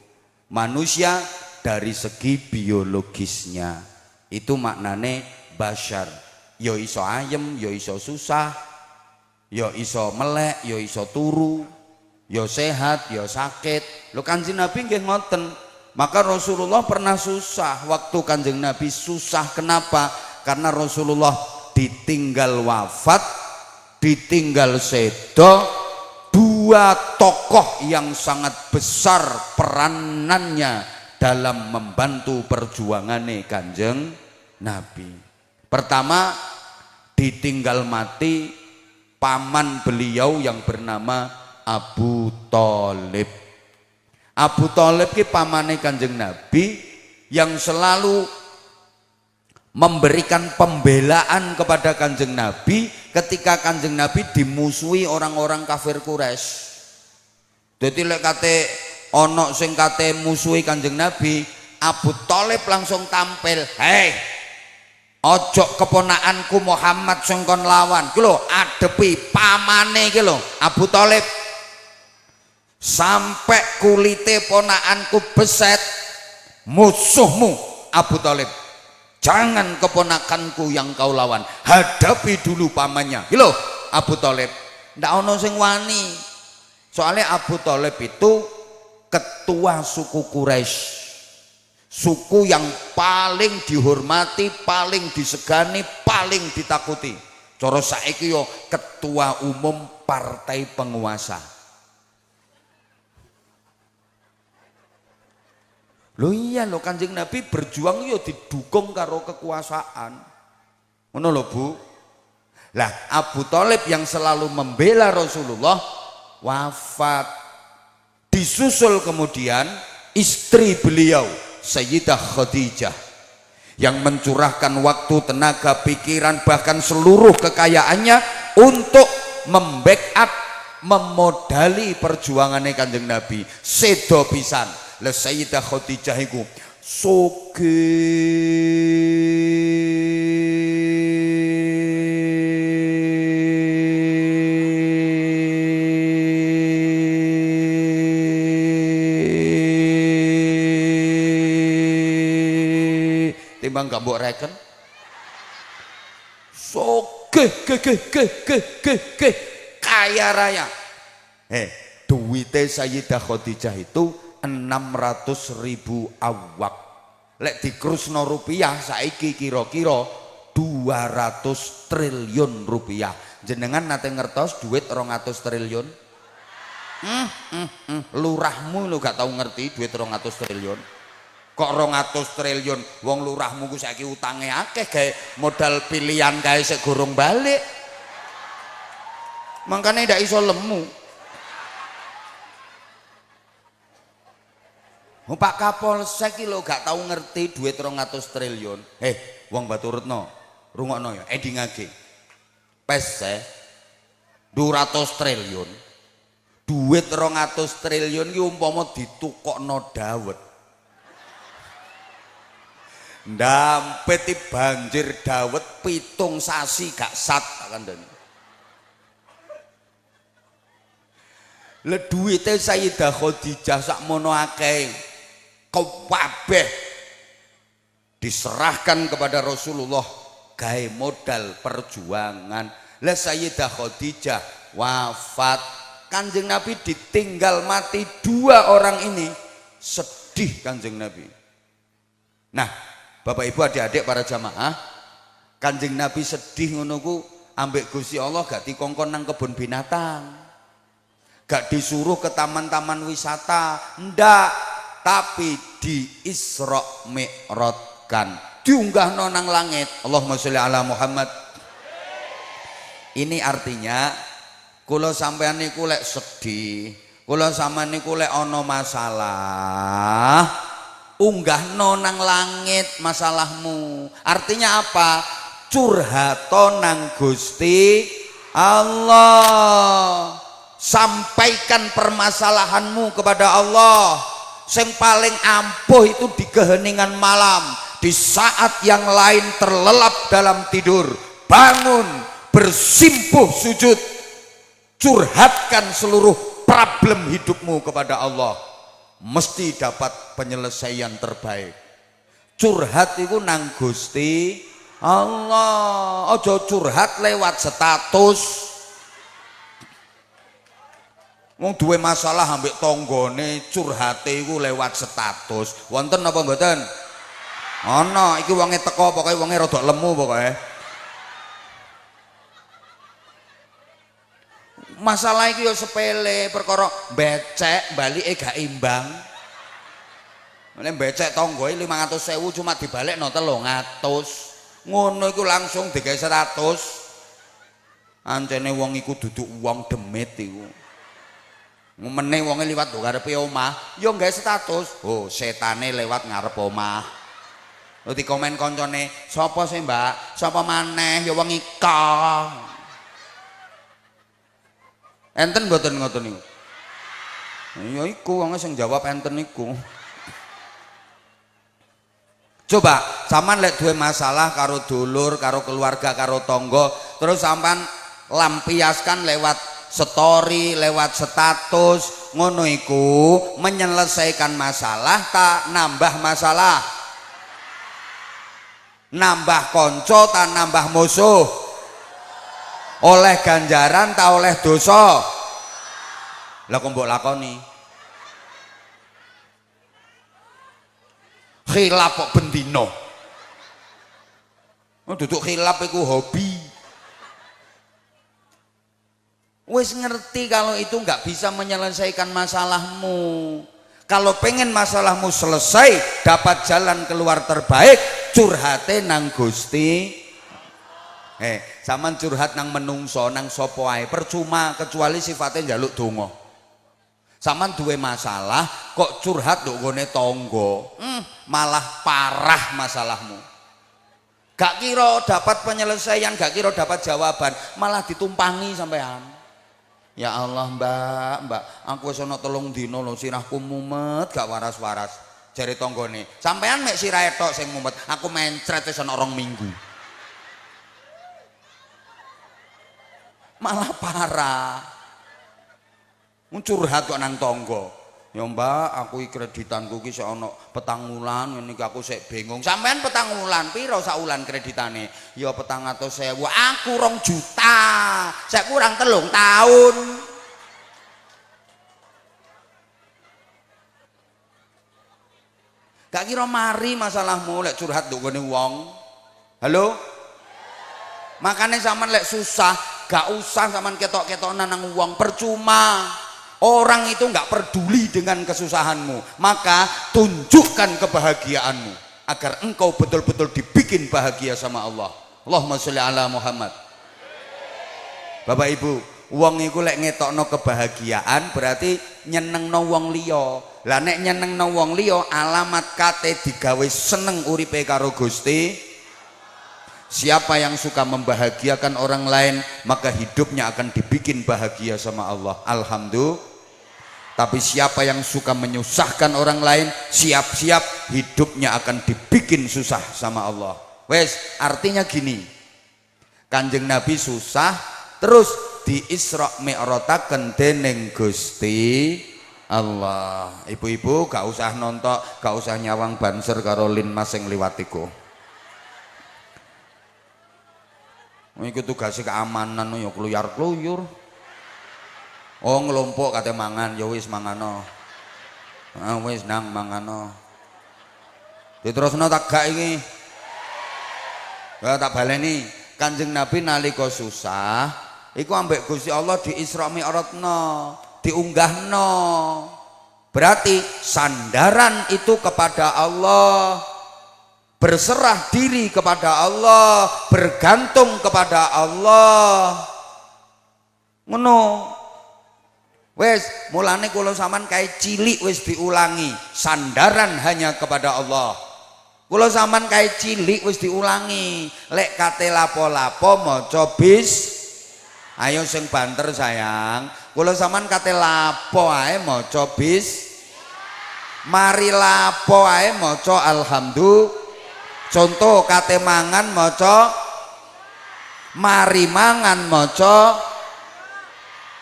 Manusia dari segi biologisnya itu maknane bashar. Ya iso ayem, ya iso susah, ya iso melek, ya iso turu, ya sehat, ya sakit. Lho Kanjeng Nabi nggih ngoten. Maka Rasulullah pernah susah. Waktu Kanjeng Nabi susah, kenapa? Karena Rasulullah ditinggal wafat, ditinggal sedo, dua tokoh yang sangat besar peranannya dalam membantu perjuangannya Kanjeng Nabi. Pertama, ditinggal mati paman beliau yang bernama Abu Thalib. Abu Thalib ki pamane Kanjeng Nabi yang selalu memberikan pembelaan kepada Kanjeng Nabi ketika Kanjeng Nabi dimusuhi orang-orang kafir Quraisy. Dadi lek kate ana sing kate musuhi Kanjeng Nabi, Abu Thalib langsung tampil, "Hei, ojo keponakanku Muhammad sing kon lawan. Ki lho adepi pamane ki lho, Abu Thalib. Sampai kulite ponakanku beset, musuhmu Abu Thalib. Jangan keponakanku yang kau lawan, hadapi dulu pamannya." Ki lho Abu Thalib. Ndak ono sing wani. Soalnya Abu Thalib itu ketua suku Quraisy, suku yang paling dihormati, paling disegani, paling ditakuti. Cara saiki yo ketua umum partai penguasa. Loh iya loh, Kanjeng Nabi berjuang yo didukung karo kekuasaan. Ngono lho Bu. Lah Abu Thalib yang selalu membela Rasulullah wafat. Disusul kemudian istri beliau Sayyidah Khadijah yang mencurahkan waktu, tenaga, pikiran, bahkan seluruh kekayaannya untuk membackup, memodali perjuangannya Kanjeng Nabi. Sedo pisan. Lah Sayyidah Khadijah iku soge timbang gak mbok reken. Soge kaya raya. Duwite Sayyidah Khadijah itu 600.000 awak. Lek dikrusno rupiah saiki kira-kira 200 triliun rupiah. Jenengan nate ngertos duit 200 triliun? Lurahmu lu gak tahu ngerti duit 200 triliun. Kok 200 triliun? Wong lurahmu ku saiki utange akeh gawe modal pilihan kae sik gorong balik. Makane ndak iso lemu. Pak Kapolsek iki lho gak tahu ngerti duit 200 triliun. Wong Baturetno, rungokno ya, edingake. Pes 200 triliun. Duit 200 triliun ki umpama ditukokno dawet. Ndampeti banjir dawet 7 sasi gak sat kandhane. Le duwite Sayyidah Khadijah sakmono akeh kabeh diserahkan kepada Rasulullah gawe modal perjuangan. Lah Sayyidah Khadijah wafat, Kanjeng Nabi ditinggal mati 2 orang ini, sedih Kanjeng Nabi. Nah, Bapak Ibu adik-adik para jamaah, Kanjeng Nabi sedih ngono ku ambek Gusti Allah gak dikongkon nang kebun binatang, gak disuruh ke taman-taman wisata, ndak, tapi di Isra Mi'rajkan, diunggahno nang langit. Allahumma sholli ala Muhammad. Ini artinya kula sampean niku lek sedih, kula sampean niku lek ana masalah, unggahno nang langit masalahmu. Artinya apa? Curhato nang Gusti Allah. Sampaikan permasalahanmu kepada Allah. Yang paling ampuh itu di keheningan malam, di saat yang lain terlelap dalam tidur, bangun, bersimpuh sujud, curhatkan seluruh problem hidupmu kepada Allah, mesti dapat penyelesaian terbaik. Curhat itu nang Gusti Allah, ojo curhat lewat status. Wong duwe masalah ambek tanggane curhate iku lewat status. Wonten apa mboten? Ana, iki wonge teko pokoke wonge rada lemu pokoke. Masalah iki yo sepele, perkara becek balike gak imbang. Nek becek tanggae 500.000 cuma dibalekno 300. Ngono iku langsung digawe 100. Ancene wong iku duduk wong demit iku. Meneh wonge liwat lho ngarepe omah, yo gawe status. Oh, setane lewat ngarep omah. Lho dikomen koncone, "Sapa sih, Mbak? Sapa maneh? Ya wong ika." Enten mboten ngoten niku? Ya iku wong sing jawab enten niku. Coba sampean lek duwe masalah karo dulur, karo keluarga, karo tangga, terus sampean lampiaskan lewat story, lewat status, ngono iku menyelesaikan masalah tak nambah masalah? Nambah konco tak nambah musuh? Oleh ganjaran tak oleh dosa? Lah kok mbok lakoni? Khilaf kok bendino? Duduk khilaf iku hobi. Wes ngerti kalau itu nggak bisa menyelesaikan masalahmu. Kalau pengen masalahmu selesai, dapat jalan keluar terbaik, curhate nang Gusti. Sampean curhat nang menungso, nang sapa ae percuma kecuali sifatnya njaluk donga. Sampean duwe masalah kok curhat nduk gone tangga, malah parah masalahmu. Gak kira dapat penyelesaian, gak kira dapat jawaban, malah ditumpangi sampean. Ya Allah mbak, aku wis ana 3 dina lho sirahku mumet gak waras-waras. Jare tanggane, sampean mek sirahe tok sing mumet, aku mencret wis ana 2 minggu. Malah parah. Curhat kok nang tangga. Ya mbak, aku iki kreditanku iki sik ana 4 wulan, ngene iki aku sik bingung. Sampean 4 wulan piro sak wulan kreditane? Ya 400.000. Aku 2 juta. Sik kurang 3 tahun. Gak kira mari masalahmu lek curhat nduk ngene wong. Halo? Makanya sampean lek susah, gak usah sampean ketok-ketokan nang wong, percuma. Orang itu nggak peduli dengan kesusahanmu, maka tunjukkan kebahagiaanmu agar engkau betul-betul dibikin bahagia sama Allah. Allahumma sholli ala Muhammad. Bapak Ibu, wong iku lek ngetokno kebahagiaan berarti nyenengno wong liya. Lah nek nyenengno wong liya alamat kate digawe seneng uripe karo Gusti. Siapa yang suka membahagiakan orang lain, maka hidupnya akan dibikin bahagia sama Allah. Alhamdulillah. Tapi siapa yang suka menyusahkan orang lain, siap-siap hidupnya akan dibikin susah sama Allah. Wes, artinya gini, Kanjeng Nabi susah, terus di Isra Mi'rajaken dening Gusti Allah. Ibu-ibu gak usah nonton, gak usah nyawang banser karo Lin Mas sing liwat iku. Iku tugasé keamanan ya kluyar-kluyur. Oh ngelompok kate mangan, ya wis mangano. Wis nang mangano. Diterusno tak gak iki. Ya tak baleni. Kanjeng Nabi nalika susah, iku ambek Gusti Allah di Isra Mi'rajna, diunggahno. Berarti sandaran itu kepada Allah, berserah diri kepada Allah, bergantung kepada Allah. Ngono. Wes, mulane kula sampean kae cilik wis diulangi, sandaran hanya kepada Allah. Kula sampean kae cilik wis diulangi, lek kate lapo-lapo maca bis. Ayo sing banter sayang, kula sampean kate lapo ae maca bis. Mari lapo ae maca alhamdulillah. Contoh kate mangan maca, mari mangan maca.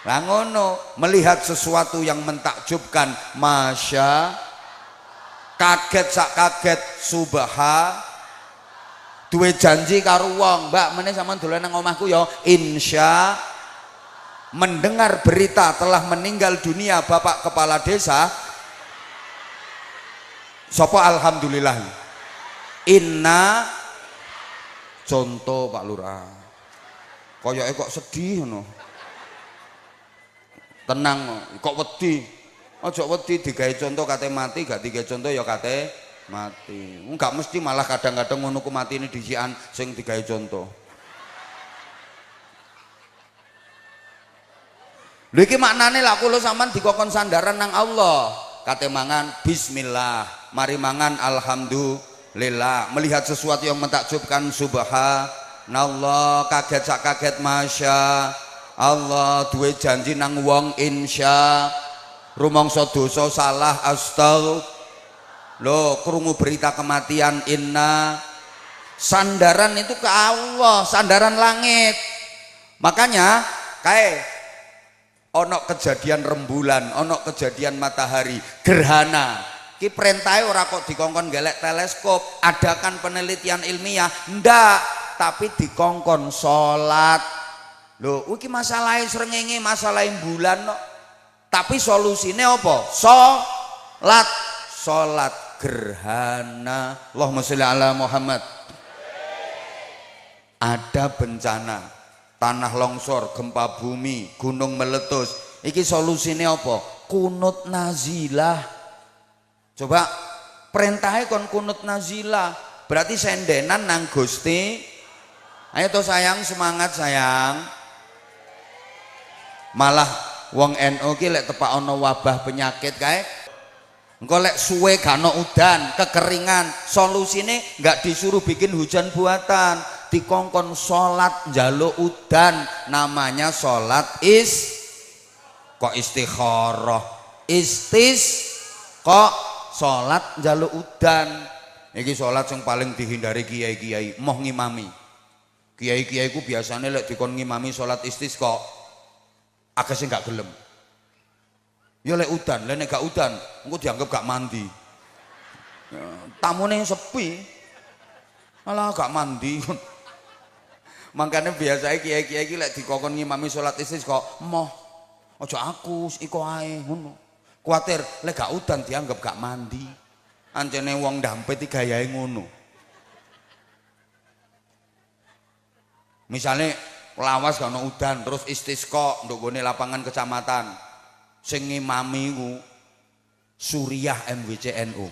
Lah ngono, melihat sesuatu yang mentakjubkan, masya, kaget sak kaget, subha, duwe janji karo wong, mbak meneh sampean dolan nang omahku ya, insya. Mendengar berita telah meninggal dunia bapak kepala desa, sapa alhamdulillah. Inna, contoh Pak Lurah, koyoke kok sedih ngono. Tenang kok wedi, aja wedi digawe contoh kate mati, gak digawe contoh ya kate mati. Enggak mesti, malah kadang-kadang ngono ku matine disikan sing digawe contoh. Lha iki maknane lak kula sampean dikokon sandaran nang Allah. Kate mangan bismillah, mari mangan alhamdulillah, melihat sesuatu yang mentakjubkan subhanallah, kaget sak kaget masya Allah, duwe janji nang wong insya, rumangsa dosa salah astagfirullah, lho krungu berita kematian inna. Sandaran itu ke Allah, sandaran langit. Makanya kae ono kejadian rembulan, ono kejadian matahari, gerhana. Ki perintahe ora kok dikongkon gelek teleskop, adakan penelitian ilmiah, ndak, tapi dikongkon salat. Lho, iki masalahe srengenge, masalahe bulan no. Tapi solusine apa? Salat gerhana. Allahumma sholli ala Muhammad. Ada bencana, tanah longsor, gempa bumi, gunung meletus. Iki solusine apa? Kunut nazilah. Coba perintahnya kon kunut nazilah. Berarti sendenan nang Gusti. Ayo to sayang, semangat sayang. Malah wong NU ki lek tepak ana wabah penyakit kae, engko lek suwe gak ana udan, kekeringan, solusine enggak disuruh bikin hujan buatan, dikongkon salat njaluk udan, namanya salat kok istikharah, kok salat njaluk udan. Iki salat yang paling dihindari kiai-kiai, moh ngimami. Kiai-kiai ku biasane lek dikon ngimami salat istisqa agak gak gelem. Ya lek udan, lek gak udan, engko dianggap gak mandi. Ya, tamune sepi, malah gak mandi. Makanya biasanya kiai-kiai iki lek dikongkon ngimami salat istisqa, moh aja aku iko ae ngono. Kuwatir lek gak udan dianggap gak mandi. Ancene wong ndampet iki gayahe ngono. Misale lawas gak ana udan terus istisqa nduk gone lapangan kecamatan, sing ngimami ku Suriah MWCNU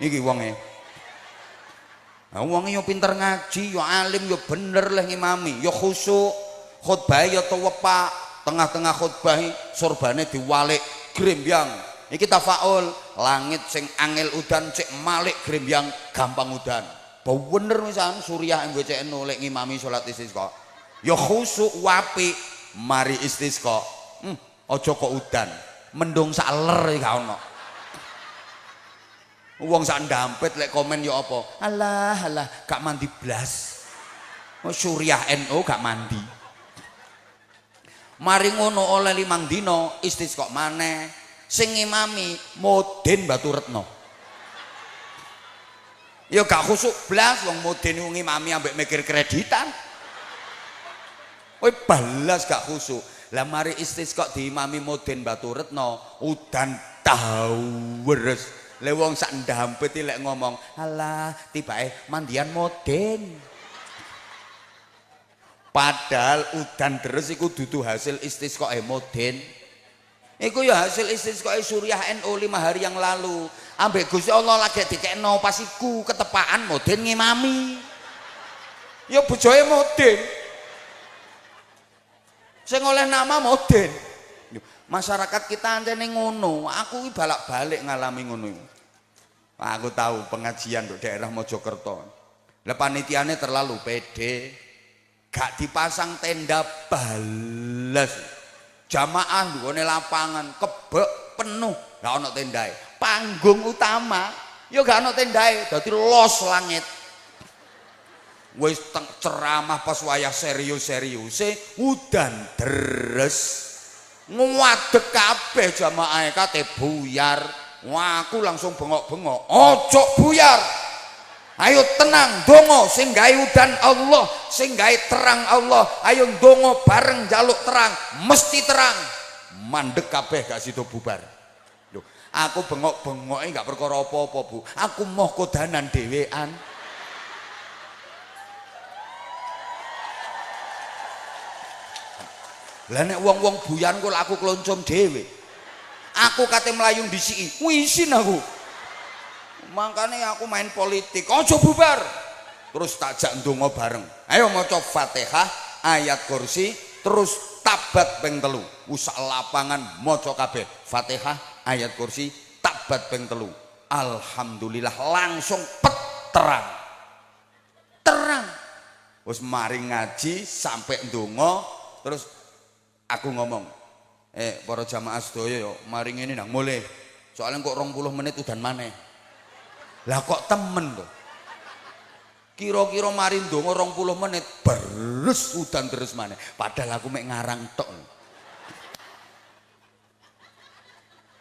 iki wonge. Nah, wonge yo pinter ngaji, yo alim, yo bener leh ngimami, yo khusyuk, khutbah yo tuwepak, tengah-tengah khutbah sorbane diwalik grembyang. Iki tafaul, langit sing angel udan cek malik grembyang gampang udan. Bener misalnya Suriah MWCNU lek ngimami salat istisqa. Ya khusyuk wapi, mari istisqa. Aja kok udan. Mendung sak ler gak ono. Wong sak ndampet lek komen ya apa? Alah, gak mandi blas. Suriah NU gak mandi. Mari ngono oleh 5 dina istisqa maneh. Sing ngimami Mudin Baturetno. Ya gak khusuk blas wong Mudin ngimami ambek mikir kreditan. Kowe balas gak khusuk. Lah mari istisqa diimami Mudin Baturetno, udan tawres. Le wong sak ndampet lek ngomong, "Alah, tibae mandian Mudin." Padahal udan deres iku dudu hasil istisqae Mudin. Iku ya hasil istisqae Suriah NU 5 hari yang lalu. Ambek Gusti Allah lagi dikekno pas iku ketepaan Mudin ngimami. Ya bojoe Mudin. Sing oleh nama Mudin. Masyarakat kita antene ngono. Aku iki balak-balik ngalami ngono iku. Aku tahu pengajian di daerah Mojokerto. Lah panitiane terlalu pede. Gak dipasang tenda balas. Jamaah nggone lapangan kebek penuh, gak ono tendae. Panggung utama ya gak ono tendae, dadi los langit. Wis ceramah pas wayah serius-seriuse udan deres. Ngadeg kabeh jamaah kate buyar. Wah, aku langsung bengok-bengok. Ojo buyar. Ayo tenang, dongo sing gawe udan Allah, sing gawe terang Allah. Ayo dongo bareng jaluk terang, mesti terang. Mandek kabeh gak sido bubar. Loh, aku bengok-bengoke gak perkara apa-apa, Bu. Aku moh kodanan dhewean. Lah nek wong-wong buyan kok aku kloncom dhewe. Aku kate mlayung disiki, wisin aku. Makanya aku main politik, ojo bubar. Terus takjak ndonga bareng. Ayo maca Fatihah, ayat kursi, terus tabat ping 3. Usak lapangan maca kabeh. Fatihah, ayat kursi, tabat ping 3. Alhamdulillah langsung terang. Terang. Wis mari ngaji sampai ndonga, terus aku ngomong, para jamaah sedaya yo, mari ngene nang mulih. Soalnya kok 20 menit udan maneh. Lah kok temen to. Kira-kira mari ndonga 20 menit beres udan terus maneh. Padahal aku mek ngarang tok.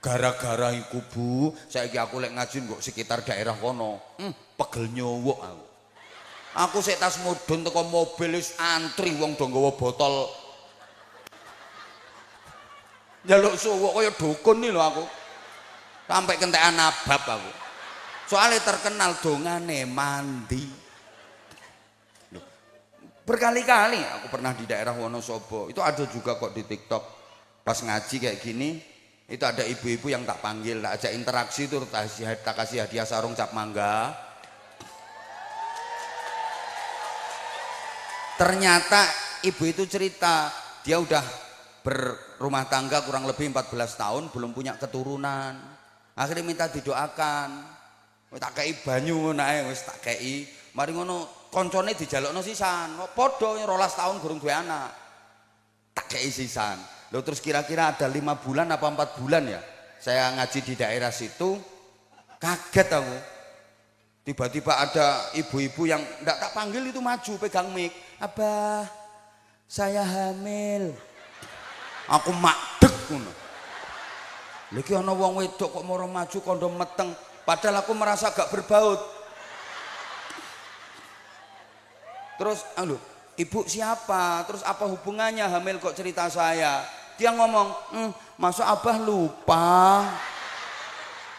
Gara-gara iku Bu, saiki aku lek ngaji kok sekitar daerah kono. Pegel nyowok aku. Aku sik tas mudhun teko mobil wis antri wong do nggawa botol. Njaluk suwuk kaya dukun nih lho aku. Sampai kentekan nabab aku. Soalnya terkenal dongane mandi. Berkali-kali aku pernah di daerah Wonosobo. Itu ada juga kok di TikTok. Pas ngaji kayak gini, itu ada ibu-ibu yang tak panggil, tak ajak interaksi itu, tak kasih hadiah sarung cap mangga. Ternyata ibu itu cerita, dia udah berumah tangga kurang lebih 14 tahun, belum punya keturunan. Akhirnya minta didoakan. Tak kei banyu ngono ae wis tak kei. Mari ngono koncone dijalukno sisan. Padha 12 tahun gurung duwe anak. Tak kei sisan. Lho terus kira-kira ada 5 bulan apa 4 bulan ya? Saya ngaji di daerah situ. Kaget aku. Tiba-tiba ada ibu-ibu yang ndak tak panggil itu maju pegang mic. Abah, saya hamil. Aku makdek ngono. Lha iki ana wong wedok kok moro maju kondo meteng. Padahal aku merasa gak berbaut. Terus, ibu siapa? Terus apa hubungannya hamil kok cerita saya? Dia ngomong, masa abah lupa?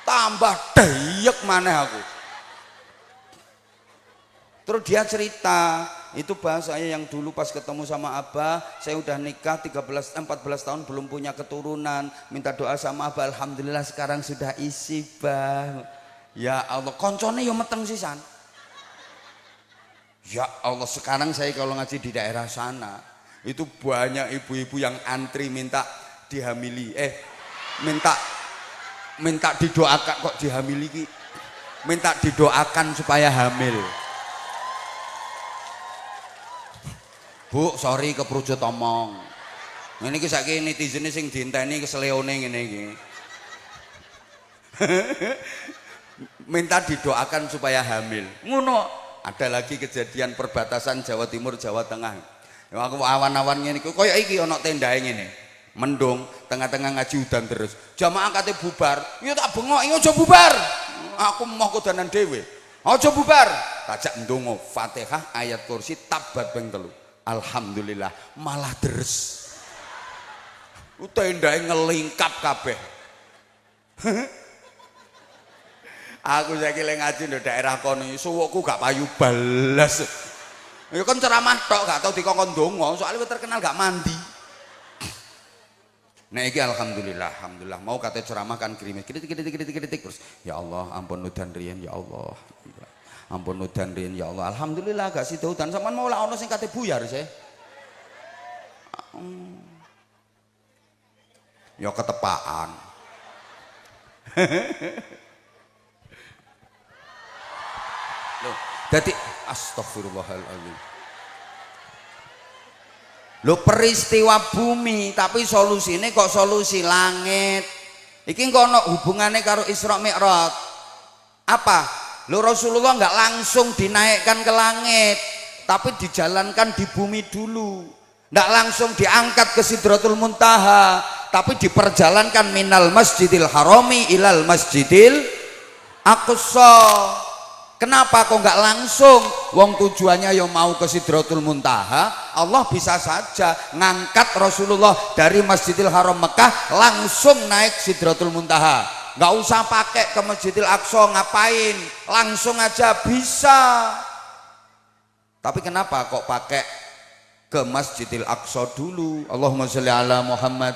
Tambah dayek maneh aku. Terus dia cerita, itu bahasanya yang dulu pas ketemu sama abah, saya udah nikah 14 tahun belum punya keturunan, minta doa sama abah, alhamdulillah sekarang sudah isi bah. Ya Allah, koncone yo meteng sisan. Ya Allah, sekarang saya kalau ngaji di daerah sana, itu banyak ibu-ibu yang antri minta dihamili, minta didoakan kok dihamili ki, minta didoakan supaya hamil. Bu, sorry keprujut omong. Ini ki saiki netizen sing dienteni keseleone ngene iki. Minta didoakan supaya hamil. Ngono. Ada lagi kejadian perbatasan Jawa Timur Jawa Tengah. Ya aku awan-awan ngene iku koyo iki ana tendahe ngene. Mendung, tengah-tengah ngaji udan terus. Jamaah kate bubar, ya tak bengoki aja bubar. Aku mau kodanan dhewe. Aja bubar. Tajak ndonga Fatihah ayat kursi tabat ping 3. Alhamdulillah malah deres. Tendahe ngelingkap kabeh. Aku saiki lek ngaji ndek daerah kono suwukku gak payu balas. Ya kan ceramah tok gak tau dikongkon ndonga, soalnya terkenal gak mandi. Nah iki alhamdulillah, alhamdulillah mau kata ceramah kan krimis kritik terus ya Allah ampun udan riyen ya Allah. Ampun udan riyen ya Allah. Alhamdulillah gak sida udan sampean mau lak ono sing kate buyar sih. Ya ketepaan. Loh, dadi astagfirullahaladzim. Loh peristiwa bumi tapi solusine kok solusi langit. Iki kok ono hubungane karo Isra Mi'raj. Apa? Loh Rasulullah nggak langsung dinaikkan ke langit, tapi dijalankan di bumi dulu. Nggak langsung diangkat ke Sidratul Muntaha, tapi diperjalankan minal Masjidil Harami ilal Masjidil Aqsa. Kenapa kok nggak langsung? Wong tujuannya yang mau ke Sidratul Muntaha, Allah bisa saja ngangkat Rasulullah dari Masjidil Haram Mekah langsung naik Sidratul Muntaha. Nggak usah pakai ke Masjidil Aqsa, ngapain? Langsung aja bisa. Tapi kenapa kok pakai ke Masjidil Aqsa dulu? Allahumma sholli ala Muhammad.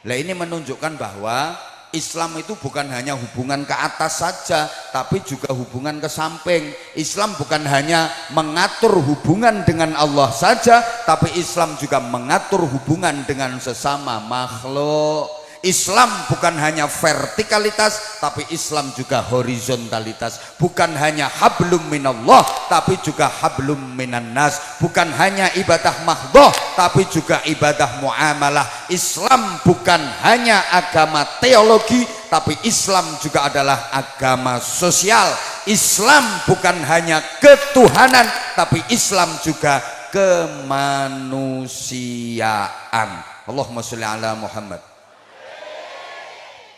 Nah ini menunjukkan bahwa Islam itu bukan hanya hubungan ke atas saja, tapi juga hubungan ke samping. Islam bukan hanya mengatur hubungan dengan Allah saja, tapi Islam juga mengatur hubungan dengan sesama makhluk. Islam bukan hanya vertikalitas, tapi Islam juga horizontalitas. Bukan hanya hablum minallah, tapi juga hablum minan nas. Bukan hanya ibadah mahdhah, tapi juga ibadah muamalah. Islam bukan hanya agama teologi, tapi Islam juga adalah agama sosial. Islam bukan hanya ketuhanan, tapi Islam juga kemanusiaan. Allahumma sholli ala Muhammad.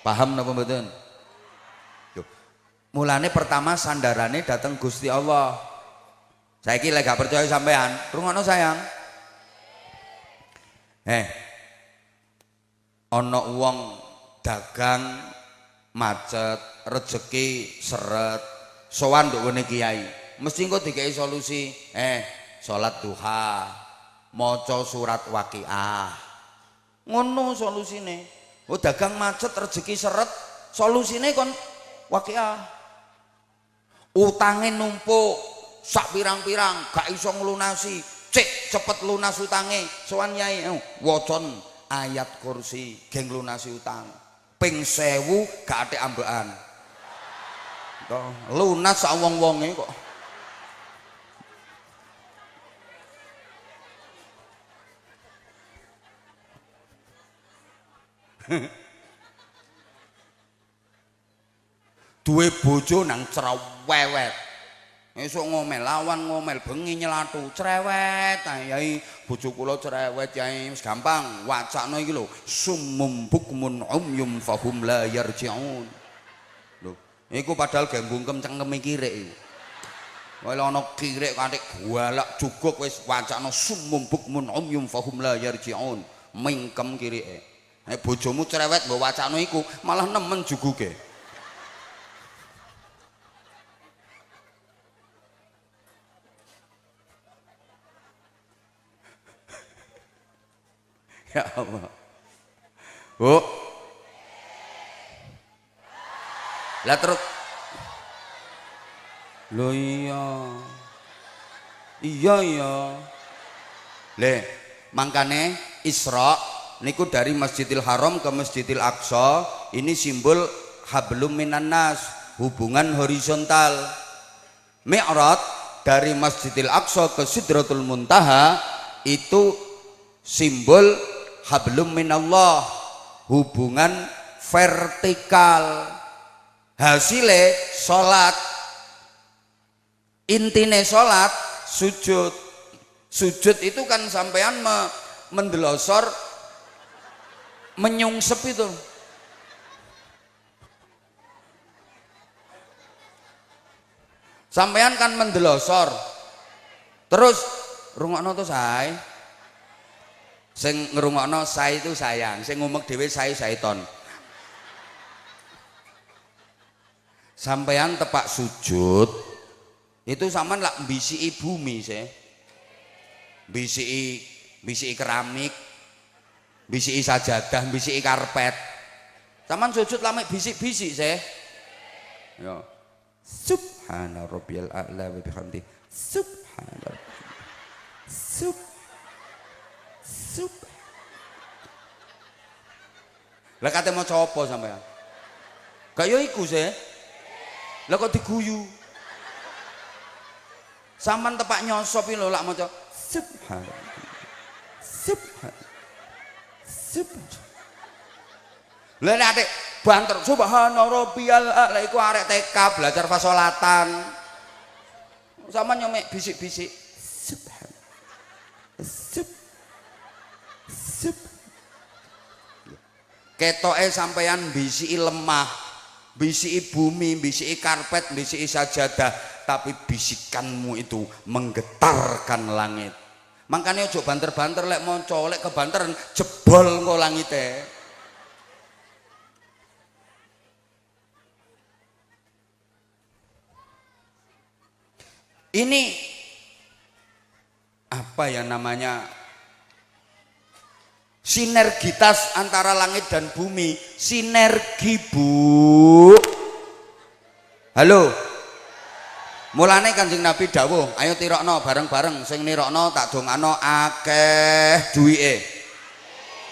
Paham napa mboten? Mulane pertama sandarane datang Gusti Allah. Saiki lek gak percaya sampean, rungokno sayang. Ana wong dagang macet, rezeki seret, sowan nduk ngene kiai. Mesti engko dikei solusi, salat duha, maca surat Waqiah. Ngono solusine. Oh dagang macet rezeki seret, solusine kon Waqiah. Utange numpuk sak pirang-pirang gak iso nglunasi, cek cepet lunas utange. Sowan yai wocon ayat kursi geng lunasi utang. Ping 1000 gak atek ambekan. Lunas sak wong-wonge kok. Duwe bojo nang cerewet. Esuk ngomel, lawan ngomel, bengi nyelatu, cerewet. Yai, bojo kula cerewet, yai wis gampang. Wacana iki lho, summum bukmun umyum fahum la yarji'un. Lho, iku padahal gembung cengkeme kirik iku. Wae ana kirik kanthi galak juguk wis wacana summum bukmun umyum fahum la yarji'un. Mingkem kirike. Bojomu cerewet mbok wacana iku malah nemen juguke. Ya Allah. Bu. Lah terus. Lho iya. Iya ya. Le, mangkane Isra niku dari Masjidil Haram ke Masjidil Aqsa, ini simbol hablum minan nas, hubungan horizontal. Mi'raj dari Masjidil Aqsa ke Sidratul Muntaha itu simbol hablum minallah, hubungan vertikal. Hasilnya salat, intine salat sujud. Sujud itu kan sampean mendelosor, menyungsep itu. Sampean kan mendelosor. Terus rungokno to sae. Sing ngrungokno sae itu sayang, sing ngumek dhewe sae syaiton. Sampean tepak sujud itu sampean lak mbisiki bumi sih. Bisiki keramik, bisiki sajadah, bisiki karpet. Sampean sujud lame bisik-bisik sih. Ya. Subhana rabbiyal a'la wa bihamdi. Subhana. Lah kate maca apa sampean? Kaya iku sih. Lah kok diguyu? Sampean tepak nyosop iki lho lak maca subhanallah. Lah nek atik banter subhana rabbiyal a'la iku arek TK belajar fasolatan. Sampean nyomek bisik-bisik subhan. Ketoke sampean bisiki lemah, bisiki bumi, bisiki karpet, bisiki sajadah, tapi bisikanmu itu menggetarkan langit. Makanya ojo banter-banter lek maca, lek kebanteran jebol engko langite. Ini apa ya namanya? Sinergitas antara langit dan bumi. Sinergi, Bu. Halo. Mulane Kanjeng Nabi dawuh, ayo tirokno bareng-bareng, sing nirokno tak dongakno akeh duwike,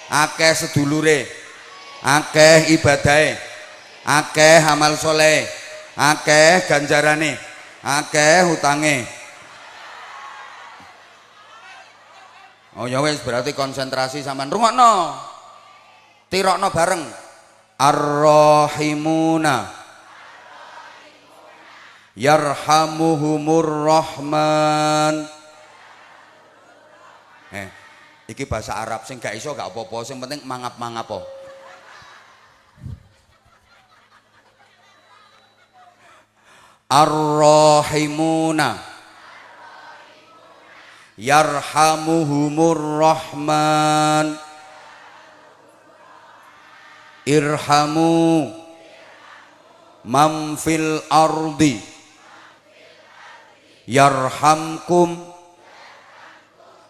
akeh sedulure, akeh ibadahe, akeh amal soleh, akeh ganjarane, akeh hutange. Oh ya wis berarti konsentrasi sampean rungokno. Tirokno bareng. Ar-Rahimuna yarhamuhumur rahman. Iki bahasa Arab sing gak iso gak apa-apa, sing penting mangap-mangap po. Ar-Rahimuna yarhamuhumur rahman. Irhamu man fil ardi yarhamkum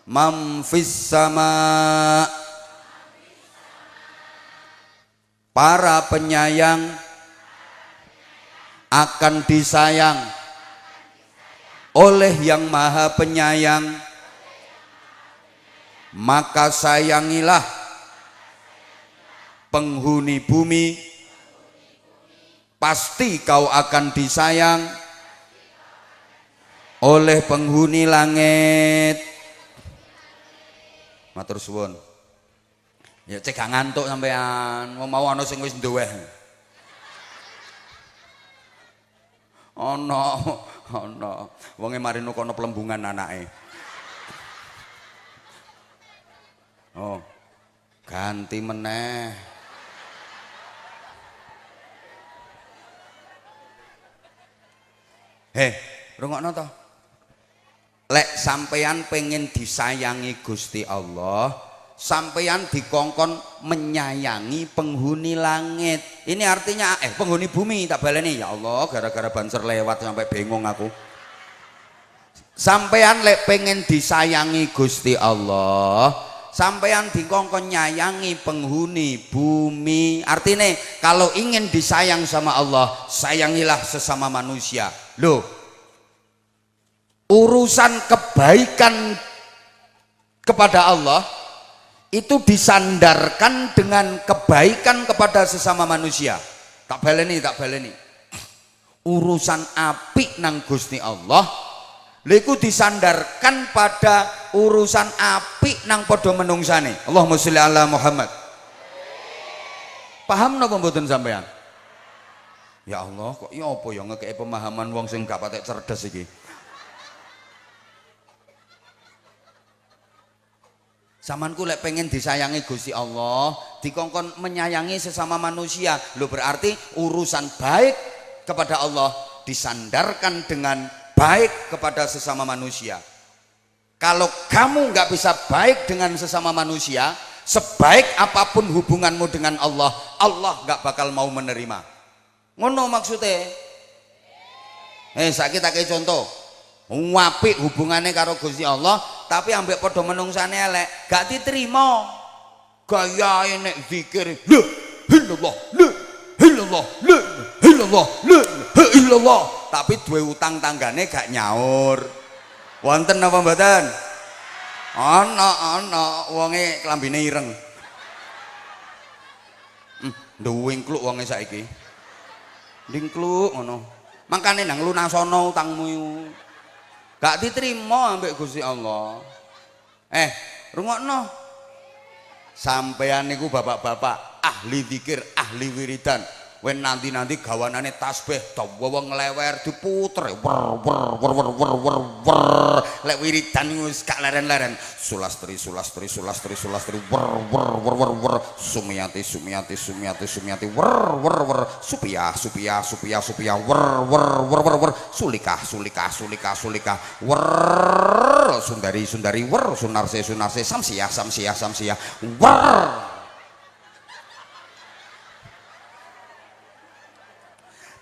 man fis sama. Para penyayang akan disayang oleh yang maha penyayang, maka sayangilah penghuni bumi, pasti kau akan disayang oleh penghuni langit. Matur suwun. Ya cek gak ngantuk sampean, mau ana sing wis nduweh. Ana wonge mari nukono pelembungan anake. Oh. Ganti meneh. Rungokno to. Lek sampeyan pengen disayangi Gusti Allah, sampeyan dikongkon menyayangi penghuni langit. Ini artinya penghuni bumi tak baleni ya Allah, gara-gara banser lewat sampai bingung aku. Sampeyan lek pengen disayangi Gusti Allah, sampeyan dikongkon nyayangi penghuni bumi. Artinya kalau ingin disayang sama Allah, sayangilah sesama manusia. Loh, urusan kebaikan kepada Allah itu disandarkan dengan kebaikan kepada sesama manusia. Tak baleni. Urusan apik nang Gusti Allah liku disandarkan pada urusan apik nang padha menungsane. Allahumma sholli ala Muhammad. Paham napa mboten sampean? Ya Allah, kok iya apa ya ngekeki pemahaman wong sing gak patek cerdas iki. Samanku lek pengen disayangi Gusti Allah, dikongkon menyayangi sesama manusia. Lo berarti urusan baik kepada Allah disandarkan dengan baik kepada sesama manusia. Kalau kamu nggak bisa baik dengan sesama manusia, sebaik apapun hubunganmu dengan Allah, Allah nggak bakal mau menerima. Ngono maksudnya. Saiki tak kei contoh. Apik hubungannya karo Gusti Allah, tapi ambek padha menungsane elek, gak diterima. Gayae nek zikir, la illallah, la illallah, la illallah, la illallah, tapi duwe utang tanggane gak nyaur. Wonten apa mboten? Ana wonge klambine ireng. Ndhuwingkluk wonge saiki. Ndingkluk ngono. Mangkane nang lunasana utangmu iku. Gak diterima ambek Gusti Allah. Rungokno. Sampean niku bapak-bapak ahli zikir, ahli wiridan. Wen nanti gawanane tasbih dawa ngelewer diputer wer lek wiridan wis gak leren-leren sulastri wer sumiyati wer supiyah wer sulika wer sundari wer sunarse samsiah wer.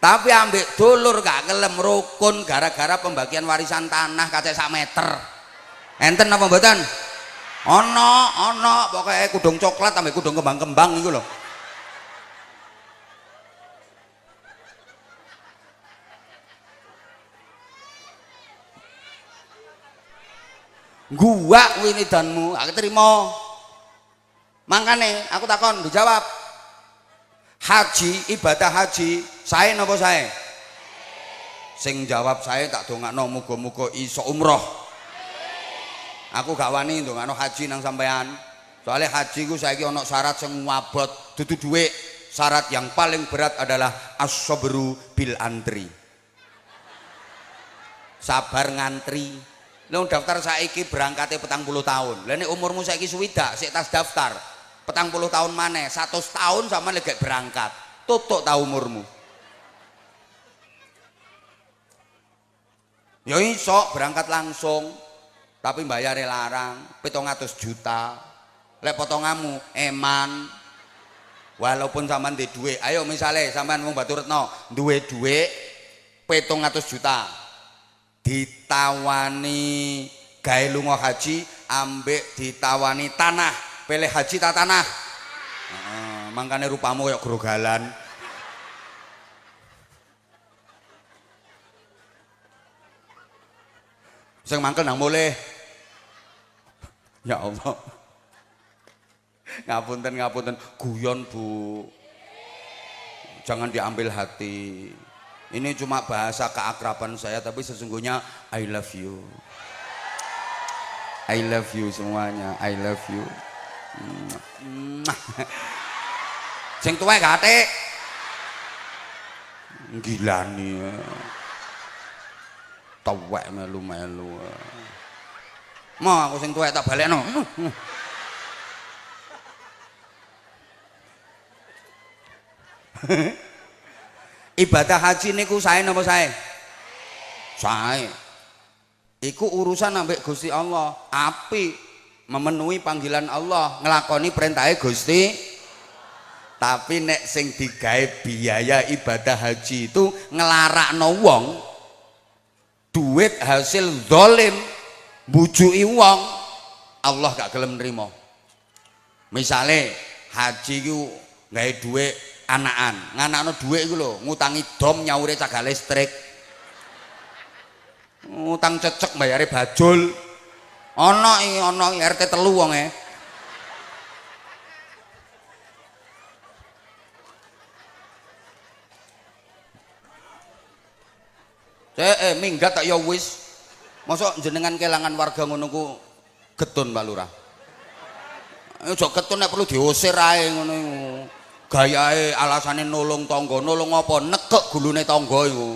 Tapi ambek dulur gak gelem rukun gara-gara pembagian warisan tanah kacek sak meter. Enten apa mboten? Ana pokoknya kudung coklat ambek kudung kembang-kembang iku lho. Gua wiridanmu aku terima. Makane aku takon dijawab. Haji, ibadah haji, sae napa sae? Sing jawab sae tak dongakno muga-muga iso umroh. Aku gak wani ndongakno haji nang sampean. Soalnya haji ku saiki ana syarat sing ngabot, dudu dhuwit. Syarat yang paling berat adalah as-sabru bil antri. Sabar ngantri. Lho daftar saiki berangkate 40 tahun. Lah nek umurmu saiki suwidak sik tas daftar. 40 tahun maneh, 100 tahun sama lagi berangkat. Tutuk ta umurmu. Ya iso berangkat langsung, tapi bayare larang, 700 juta. Lek potonganmu eman. Walaupun sampean duwe dhuwit, ayo misale sampean wong Baturetno duwe dhuwit 700 juta. Ditawani gawe lunga haji ambek ditawani tanah. Pilih haji tak tanah. Mangkane rupamu kayak grogalan. Sing mangkel nang mulih. Ya Allah. Ngapunten, guyon Bu. Jangan diambil hati. Ini cuma bahasa keakraban saya, tapi sesungguhnya I love you. I love you semuanya. I love you. Sing tuwek gatik gilani tuwek melu-melu. Mau aku sing tuwek tak balekno. Ibadah haji niku sae napa sae? Sae. Iku urusan ambek Gusti Allah. Apik memenuhi panggilan Allah, ngelakoni perintahnya Gusti. Tapi nek sing digawe biaya ibadah haji itu ngelarakno wong duit hasil zalim bujuki wong, Allah gak gelem nrimo. Misale haji ku gawe duit anakan, nganakno duit iku lho, ngutangi dom nyaure cagak listrik. Utang cecek bayare bajul. Ana RT 3 wonge. Minggat tak ya wis. Mosok jenengan kelangan warga ngono ku getun Pak Lurah. Aja getun nek perlu diusir ae ngono iku. Gayahe alasane nolong tangga, nolong apa? Nekek gulune tangga iku.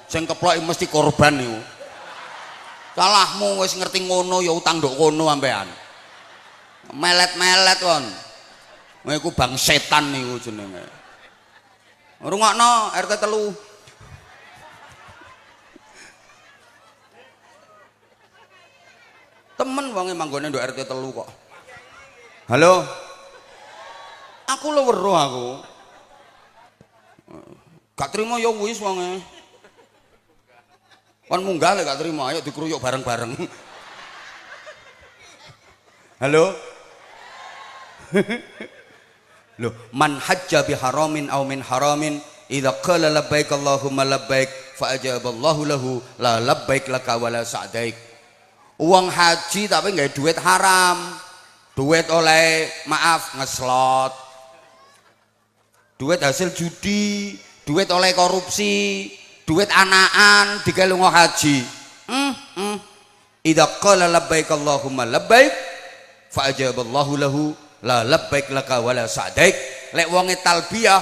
Sing keplok mesti korban iku. Salahmu wis ngerti ngono ya utang nduk kono sampean. Melet-melet kon. Kowe iku bang setan niku jenenge. Rungokno RT 3. Temen wonge manggone nduk RT 3 kok. Halo. Aku lho weruh aku. Gak trimo ya wis wonge. Kon munggah lek gak trimo, ayo dikruyuk bareng-bareng. Halo. Loh, man hajja bi haramin aw min haramin idza qala labbaik Allahumma labbaik fa ajaballahu lahu la labbaik laka wala sa'daik. Uang haji tapi nggak duit haram, duit oleh maaf ngeslot, duit hasil judi, duit oleh korupsi, duit anaan digawe lunga haji. Idza qala labbaik Allahumma labbaik fa ajaballahu lahu la labbaik laka wala sa'daik. Lek wonge talbiyah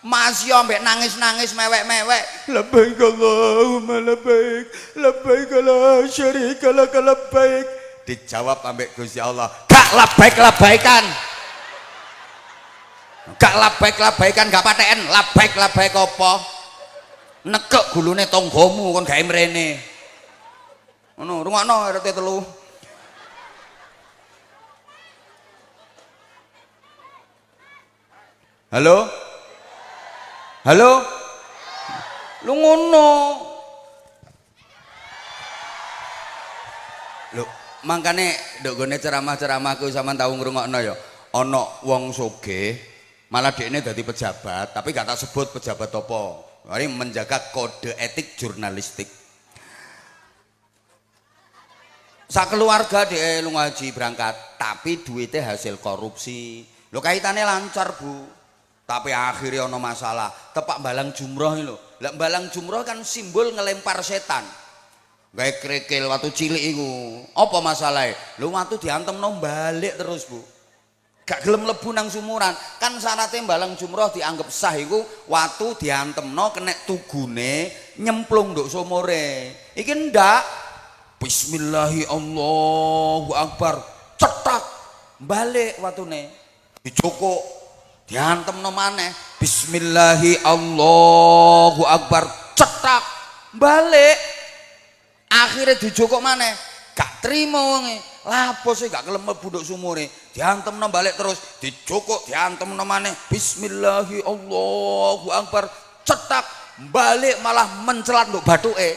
masih ambek nangis-nangis mewek-mewek. Labbaik Allahumma labbaik, labbaik la syarika lak labbaik. Dijawab ambek Gusti Allah, gak labbaik-labbaikan. Gak labbaik-labbaikan, gak paten labbaik-labbaik apa? Nekek gulune tanggamu kon gawe mrene. Ngono, rungokno RT 3. Halo? Halo? Lu ngono. Lho, mangkane nduk gone ceramah-ceramahku sampean tau ngrungokno ya. Ana wong sugih, malah dekne dadi pejabat, tapi gak tak sebut pejabat apa. Mari menjaga kode etik jurnalistik. Sak keluarga dhek lunga haji berangkat, tapi duitnya hasil korupsi. Lho kaitane lancar, Bu. Tapi akhirnya ono masalah, tepak balang jumroh ini loh. Lah balang jumroh kan simbol ngelempar setan. Gawe krikil waktu cilik iku. Apa masalahnya? Lu waktu diantemno balik terus, Bu. Gak gelem lebu nang sumuran. Kan syaratnya balang jumroh dianggap sah iku waktu diantemno kena tugune nyemplung nduk sumure. Iki ndak. Bismillahi Allahu Akbar. Cetak balik watune. Dicukuk diantemno maneh. Bismillahi Allahu Akbar. Cetak balik. Akhirnya dijokok maneh. Gak trimo wonge. Lapo sih gak gelem mlebu nduk sumure. Diantemno balik terus, dijokok diantemno maneh. Bismillahi Allahu Akbar. Cetak balik malah mencelat nduk bathuke.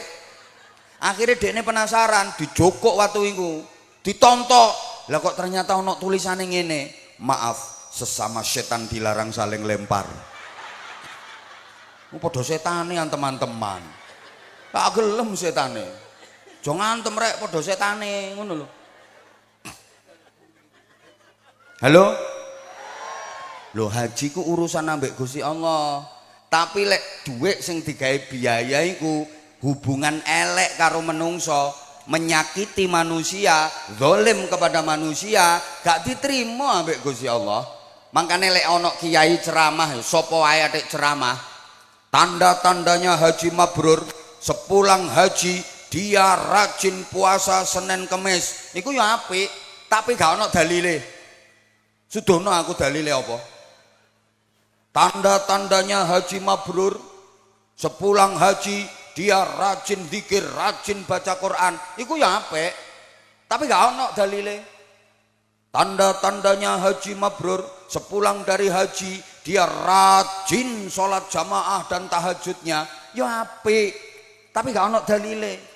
Akhirnya dekne penasaran, dijokok waktu iku. Ditontok. Lah kok ternyata ono tulisane ngene. Maaf, sesama setan dilarang saling lempar. Padha setane an teman-teman. Tak gelem setane. Jo ngantem rek padha setane ngono lho. Halo? Lho haji ku urusan ambek Gusti Allah. Tapi lek dhuwit sing digawe biaya iku hubungan elek karo menungso, menyakiti manusia, zalim kepada manusia, gak diterima ambek Gusti Allah. Makanya lek ono kiai ceramah, sapa wae atik ceramah, tanda-tandanya haji mabrur, sepulang haji dia rajin puasa Senin Kemis. Iku ya apik, tapi gak ono dalile. Sudono aku dalile apa? Tanda-tandanya haji mabrur, sepulang haji dia rajin zikir, rajin baca Quran. Iku ya apik, tapi gak ono dalile. Tanda-tandanya haji mabrur, sepulang dari haji dia rajin sholat jamaah dan tahajudnya. Ya apik, tapi gak ono dalile.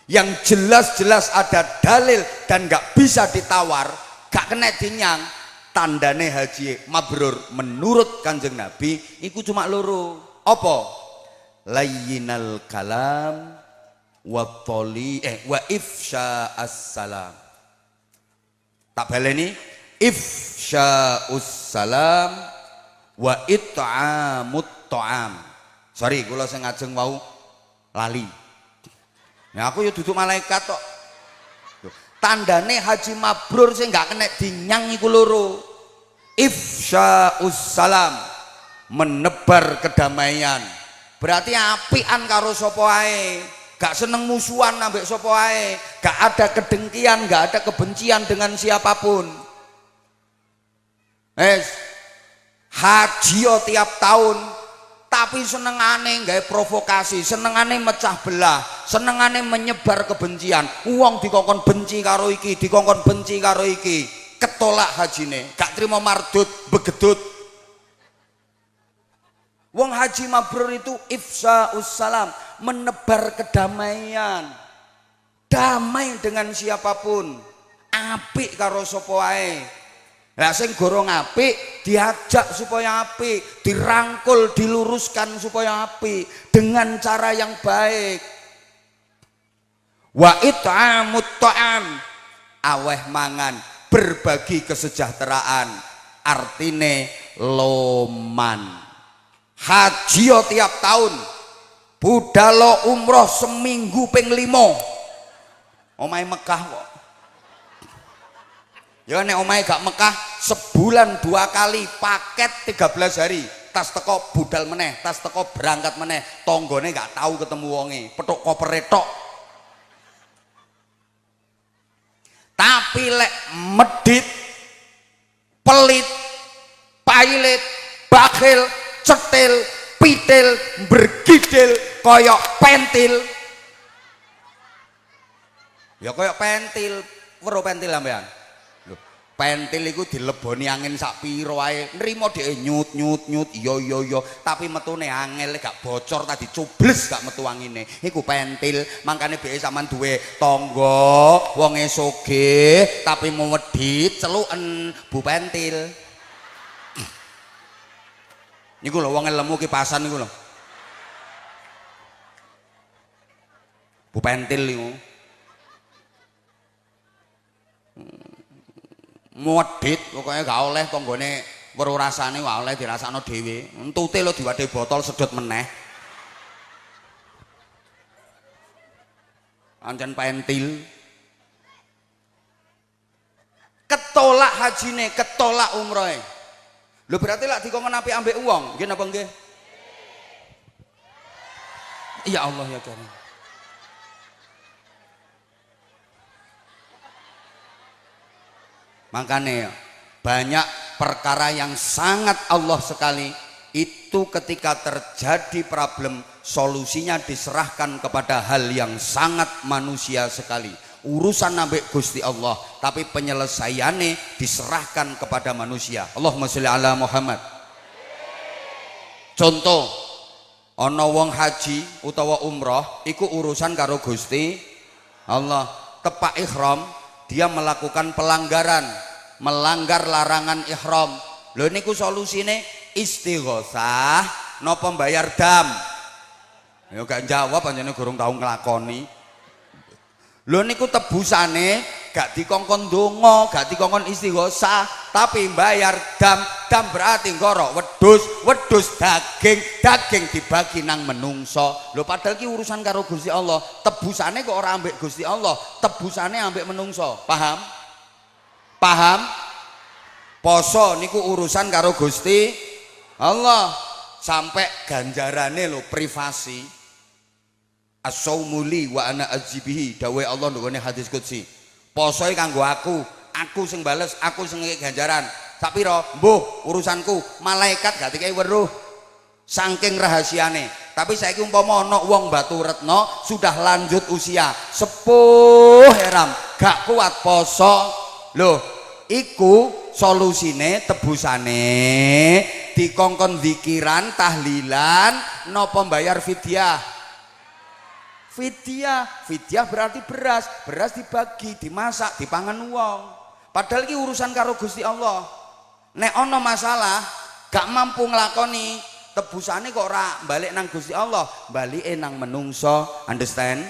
Yang jelas-jelas ada dalil dan gak bisa ditawar, gak kena dinyang. Tandane haji mabrur menurut Kanjeng Nabi iku cuma loro. Apa? Layyinal kalam wa ifsha as-salam. Tak baleni, ifsya'us salam wa it'amut ta'am. Sorry kula sing ngajeng wau lali. Nah aku ya duduk malaikat kok. Tandane haji mabrur sing gak kena dinyang iku loro. Ifsya'us salam, menebar kedamaian. Berarti apian karo sapa wae. gak seneng musuhan ambek sapa ae, gak ada kedengkian, gak ada kebencian dengan siapapun. Haji tiap tahun, tapi senengane gawe provokasi, senengane mecah belah, senengane menyebar kebencian. Wong dikongkon benci karo iki, dikongkon benci karo iki, ketolak hajine, gak terima mardut, begedut. Wong haji mabrur itu ifsa'us salam, menebar kedamaian, damai dengan siapapun, apik karo sapa wae. Lah sing gorong apik diajak supaya apik, dirangkul, diluruskan supaya apik dengan cara yang baik. Wa it'amut ta'am, aweh mangan, berbagi kesejahteraan, artine loman. Haji tiap tahun, budalo umroh seminggu ping 5. Omahe Mekah kok. Ya nek omahe gak Mekah sebulan 2 kali, paket 13 hari. Tas teko budal meneh, tas teko berangkat meneh. Tanggane gak tahu ketemu wonge, petuk kopere tok. Tapi lek medit, pelit, pailit, bakhil, cetil, pitil, bergidil, koyok pentil. Ya koyok pentil, weruh pentil sampean. Lho, pentil iku dileboni angin sak pira wae, nrimo dhek nyut nyut nyut, iya, tapi metune angel gak bocor tadi cubles gak metu angine. Iku pentil, mangkane dhek sampean duwe tangga, wonge sugih, tapi medhit, celuken Bu Pentil. Niku lho wong lemu kipasan niku lho. Bu Pentil niku. Medhit pokoke gak oleh tanggane weruh rasane gak oleh dirasakno dhewe. Entute lho diwadhe botol sedot meneh. Ancen pentil. Ketolak hajine, ketolak umrohe. Lho berarti lak dikongkon apik ambek uang, nggih napa nggih? Ya Allah ya Karim. Makanya banyak perkara yang sangat Allah sekali itu ketika terjadi problem, solusinya diserahkan kepada hal yang sangat manusia sekali. Urusan ambek Gusti Allah, tapi penyelesaiannya diserahkan kepada manusia. Allahumma sholli ala Muhammad. Contoh, ana wong haji utawa umroh iku urusan karo Gusti Allah. Tepak ihram, dia melakukan pelanggaran, melanggar larangan ihram. Lho niku solusine istighosah napa mbayar dam? Ya gak jawab panjenengan gorong tau nglakoni. Lho niku tebusane gak dikongkon donga, gak dikongkon istighosah, tapi bayar dam. Dam berarti ngorok wedhus daging dibagi nang menungso. Lho padahal ki urusan karo Gusti Allah, tebusane kok ora ambek Gusti Allah, tebusane ambek menungso. Paham? Paham? Poso niku urusan karo Gusti Allah, sampai ganjarane lho privasi. As-saumuli wa ana azibihi, dawuhe Allah ndukune hadis qudsi. Posoe kanggo aku sing bales, aku sing ngeki ganjaran. Sak pira? Mbuh, urusanku. Malaikat gak dikai weruh. Saking rahasiane. Tapi saiki umpama ana wong Batu Retno sudah lanjut usia, sepuh heram, gak kuat poso. Loh, iku solusine tebusane dikongkon zikiran, tahlilan, napa bayar fidyah. Fidyah berarti beras dibagi, dimasak, dipangan wong. Padahal ki urusan karo Gusti Allah. Nek ana masalah gak mampu nglakoni, tebusane kok ora balik nang Gusti Allah, balike nang menungso. Understand?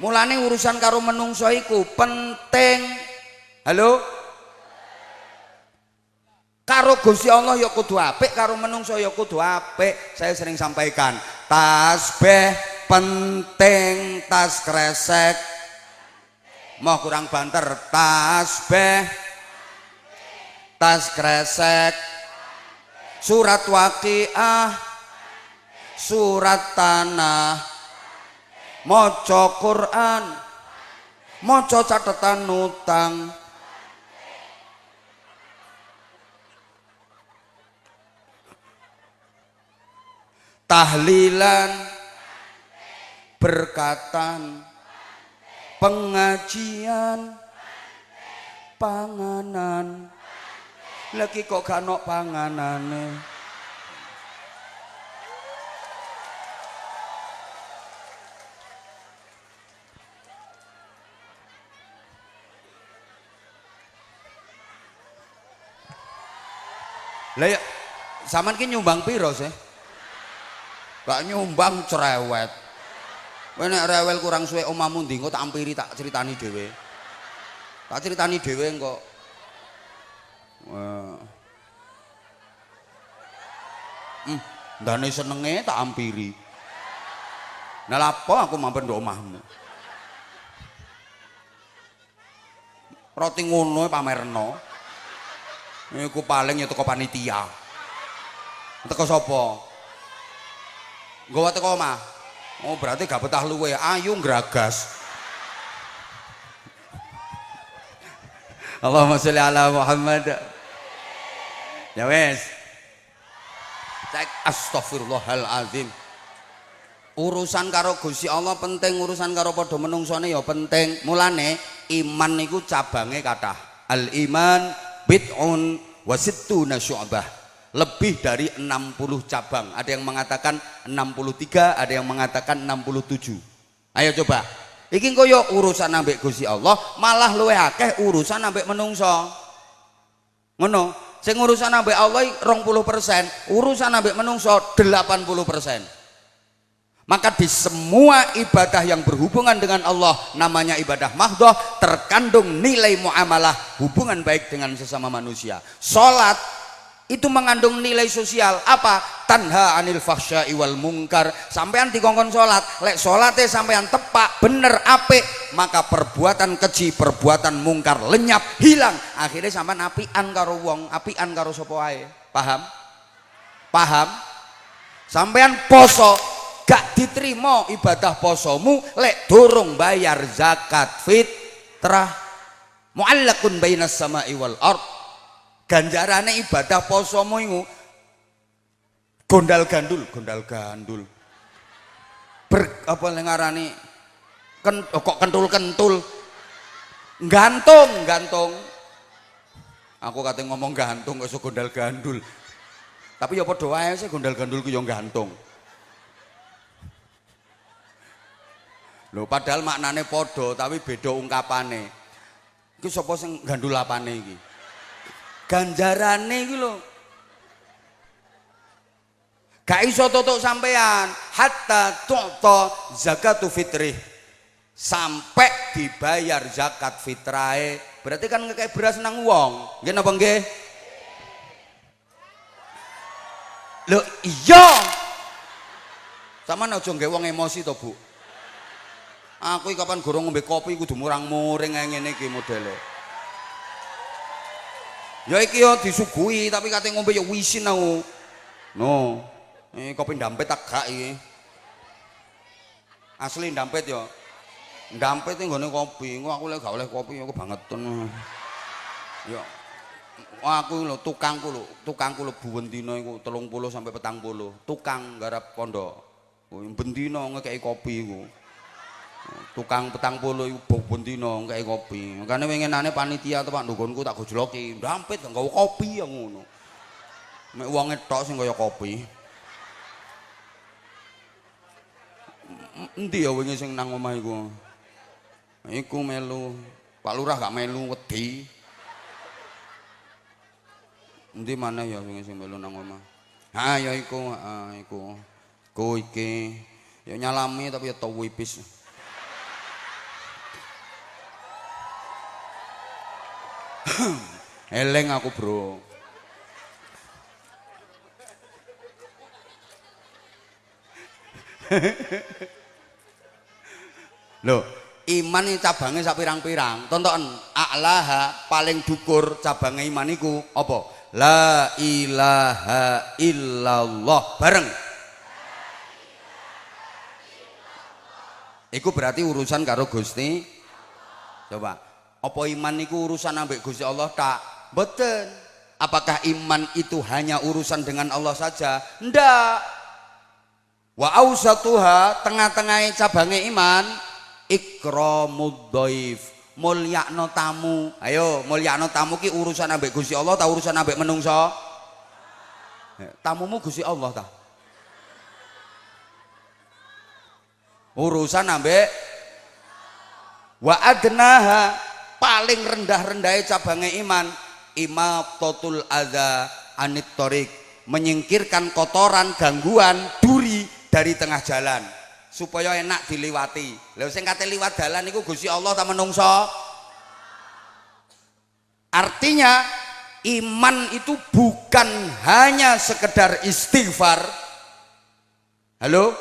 Mulane urusan karo menungso iku penting. Halo? Karo Gusti Allah ya kudu apik, karo menungso ya kudu apik. Saya sering sampaikan, tasbih penting, tas kresek mau kurang banter, tasbih tas kresek, surat waqiah, surat tanah, maca Quran, maca catetan utang, tahlilan, berkatan, pengajian, panganan. Lagi kok gak ono panganane. Lah ya sampean ki nyumbang piro sih? Gak nyumbang cerewet. Kowe nek rewel kurang suwe omahmu ndi engko tak ampiri tak critani dhewe. Tak critani dhewe engko. Ndane senenge tak ampiri. Nah lapo aku mampir ndok omahmu. Roti ngono pamerno. Iku paling ya teko panitia. Teko sapa? Nggawa teko omah. Oh berarti gak betah luwe. Ayo ngragas. Allahumma sholli ala Muhammad. Ya wes. Cek astagfirullahalazim. Urusan karo Gusti Allah penting, urusan karo padha menungsone ya penting. Mulane iman niku cabange kathah. Al iman bid'un wa sittuna syu'bah. Lebih dari 60 cabang. Ada yang mengatakan 63, ada yang mengatakan 67. Ayo coba. Iki koyo urusan ambek Gusti Allah, malah luwih akeh urusan ambek menungso. Ngono. Sing urusan ambek Allah 20%, urusan ambek menungso 80%. Maka di semua ibadah yang berhubungan dengan Allah namanya ibadah mahdhah, terkandung nilai muamalah, hubungan baik dengan sesama manusia. Salat itu mengandung nilai sosial apa? Tanha anil fahsya'i wal munkar. Sampean dikongkon salat, lek salate sampean tepak bener apik, maka perbuatan keji, perbuatan mungkar lenyap, hilang. Akhirnya sampean apian karo wong, apian karo sapa wae. Paham? Paham? Sampean poso gak diterima ibadah posomu lek durung bayar zakat fitrah. Mu'allaqun bainas sama'i wal ard. Ganjarane ibadah posomu iku gondal gandul. Apa ngarani kok kentul-kentul. Gantung. Aku kate ngomong gantung kok iso gondal gandul. Tapi ya padha wae sih gondal gandul ku ya gantung. Lho padahal maknane padha tapi beda ungkapane. Iki sapa sing gandul apane iki? Ganjarane iki lho. Gak iso tutuk sampean hatta tu'ta zakatu fitrih. Sampai dibayar zakat fitrahe. Berarti kan ngekek beras nang wong. Nggih napa nggih? Lho iya. Sampeyan aja nggawe wong emosi to, Bu. Aku iki kapan gorong ngombe kopi kudu murang-muring kaya ngene iki modele. Ya iki yo disuguhi tapi kate ngombe ya wisin aku. No. Ini kopi ndampet tak gak iki. Asli ndampet yo. Ndampet iki nggone kopi. Engko aku lek gak oleh kopi aku bangetan. Yo. Aku lho tukangku lho buwendina iku 30 sampai 40. Tukang garap pondok. Bendina ngekeki kopi iku. Tukang 40 iku bendina ngekeki kopi. Makane winginane panitia tepak ndunggonku tak gojloki. Ndampet nggawa kopi ya ngono. Mek wonge tok sing kaya kopi. Endi ya wingi sing nang omah iku? Iku melu. Pak Lurah gak melu wedi. Endi mana ya wingi sing melu nang omah? Ha ya iku, iku. Ku iki ya nyalami tapi ya tau wipis. Eleng aku, Bro. Loh, iman ini cabangnya sak pirang-pirang. Tonton, a'laha paling dukur cabangnya iman iku apa? La ilaha illallah. Bareng. Iku berarti urusan karo Gusti. Coba, apa iman iku urusan ambek Gusti Allah tak? Mboten. Apakah iman itu hanya urusan dengan Allah saja? Ndak. Wa ausatuha, tengah-tengah cabange iman ikramud dhaif, mulyakno tamu. Ayo, mulyakno tamu ki urusan ambek Gusti Allah ta urusan ambek menungso? Tamumu Gusti Allah ta? Urusan ambek. Wa adnaha, paling rendah-rendahe cabange iman imatatul adza anit thoriq, menyingkirkan kotoran, gangguan, duri dari tengah jalan supaya enak diliwati. Lha sing kate liwat dalan niku Gusti Allah ta menungso? Artinya iman itu bukan hanya sekedar istighfar. Halo?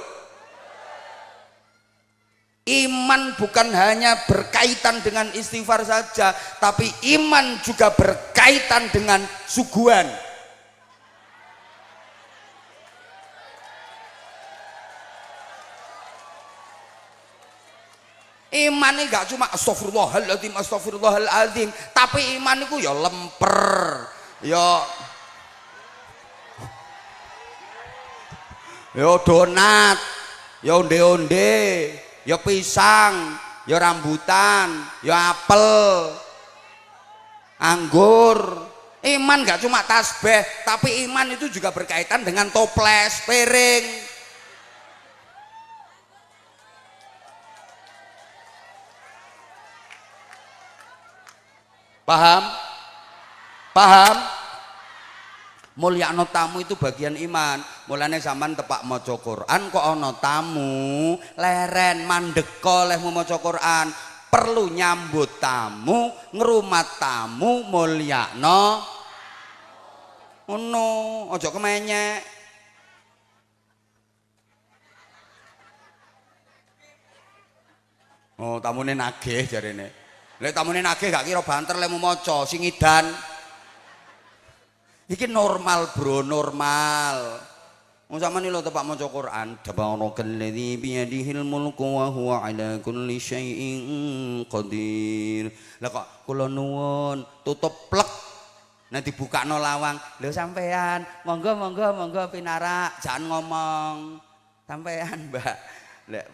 Iman bukan hanya berkaitan dengan istighfar saja, tapi iman juga berkaitan dengan suguhan. Iman ini gak cuma astagfirullahaladzim, astagfirullahaladzim, tapi iman itu ya lemper, ya donat, ya onde-onde, ya pisang, ya rambutan, ya apel, anggur. Iman gak cuma tasbih, tapi iman itu juga berkaitan dengan toples, piring. Paham? Paham? Mulyakno tamu itu bagian iman. Mulane sampean tepak maca Quran kok ana tamu, leren mandeka oleh maca Quran, perlu nyambut tamu, ngrumat tamu, mulyakno. Ngono, aja kemenyek. Oh, tamune nagih jarene. Lek tamune nagih gak kira banter lek maca sing edan. Iki normal bro, normal. Wong sampeyan lho tepak maca Quran, tabarakallazii biyadihil mulku wa huwa ala kulli syai'in qadir. Lah kok kula nuwun tutup plek. Nah dibukakno lawang. Lho sampean, monggo pinarak, jangan ngomong. Sampean, Mbak. Lek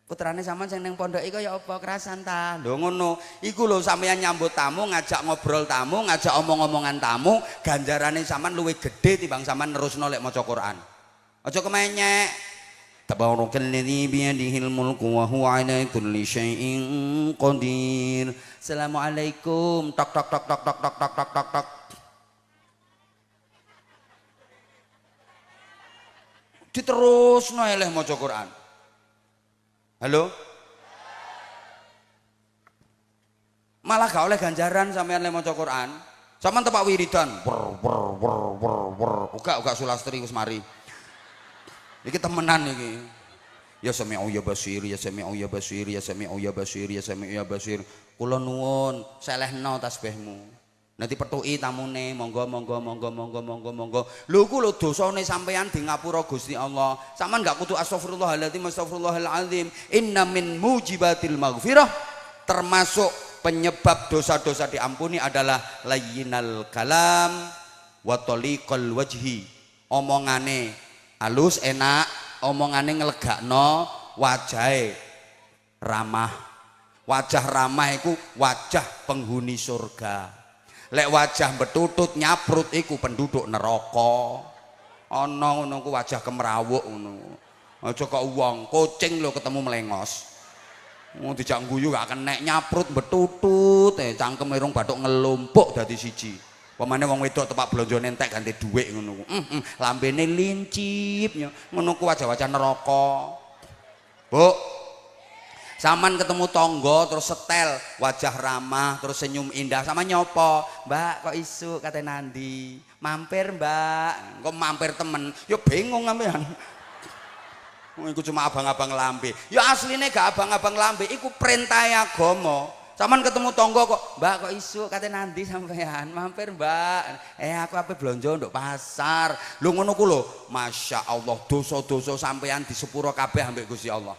putrane sampean sing ning pondok iku ya apa kerasan ta? Lho ngono. Iku lho sampeyan nyambut tamu, ngajak ngobrol tamu, ngajak omong-omongan tamu, ganjarane sampean luwih gedhe timbang sampean nerusno lek maca Quran. Aja kemenyek. Tabarakallazii biyadihil mulku wa huwa 'ala kulli syai'in qadir. Assalamualaikum. Tok tok tok tok tok tok tok tok tok tok. Diterusno eleh maca Quran. Halo? Malah gak oleh ganjaran sampean le maca Quran. Sampean tepak wiridan. Uga sulastri wis mari. Iki temenan iki. Ya sami'u ya basir, ya sami'u ya basir, ya sami'u ya basir, ya sami'u ya basir. Kula nuwun, selehno tasbihmu. Nanti petuki tamune, monggo. Lho ku lho dosane sampean di ngapura Gusti Allah. Sampean gak kudu astagfirullahaladzim. Inna min mujibatil maghfirah, termasuk penyebab dosa-dosa diampuni adalah layyinal kalam wa taliqal wajhi. Omongane halus enak, omongane ngelegakno, wajahe ramah. Wajah ramah iku wajah penghuni surga. Lek wajah betutut nyaprut iku penduduk neraka. Ana ngono ku wajah kemrawuk ngono. Aja kok wong kucing lho ketemu melengos. Wong dijak guyu gak kenek nyaprut betutut cangkem irung bathuk ngelumpuk dadi siji. Pemane wong wedok tepak blonjone entek ganti dhuwit ngono. Lambene lincip ngono ku wajah-wajah neraka. Bu, Saman ketemu tonggo terus setel, wajah ramah, terus senyum indah, sama nyopo, Mbak kok isu kata Nandi, mampir Mbak, kok mampir temen, yo bingung sampean. Iku cuma abang-abang lambe, yo aslinya gak abang-abang lambe, iku perintah agama. Saman ketemu tonggo kok, Mbak kok isu kata Nandi sampean, mampir Mbak, aku apa belanja nduk pasar, lu ngono ku lho, masya Allah, dosa-dosa sampean di sepuro kabeh ambek Gusti Allah.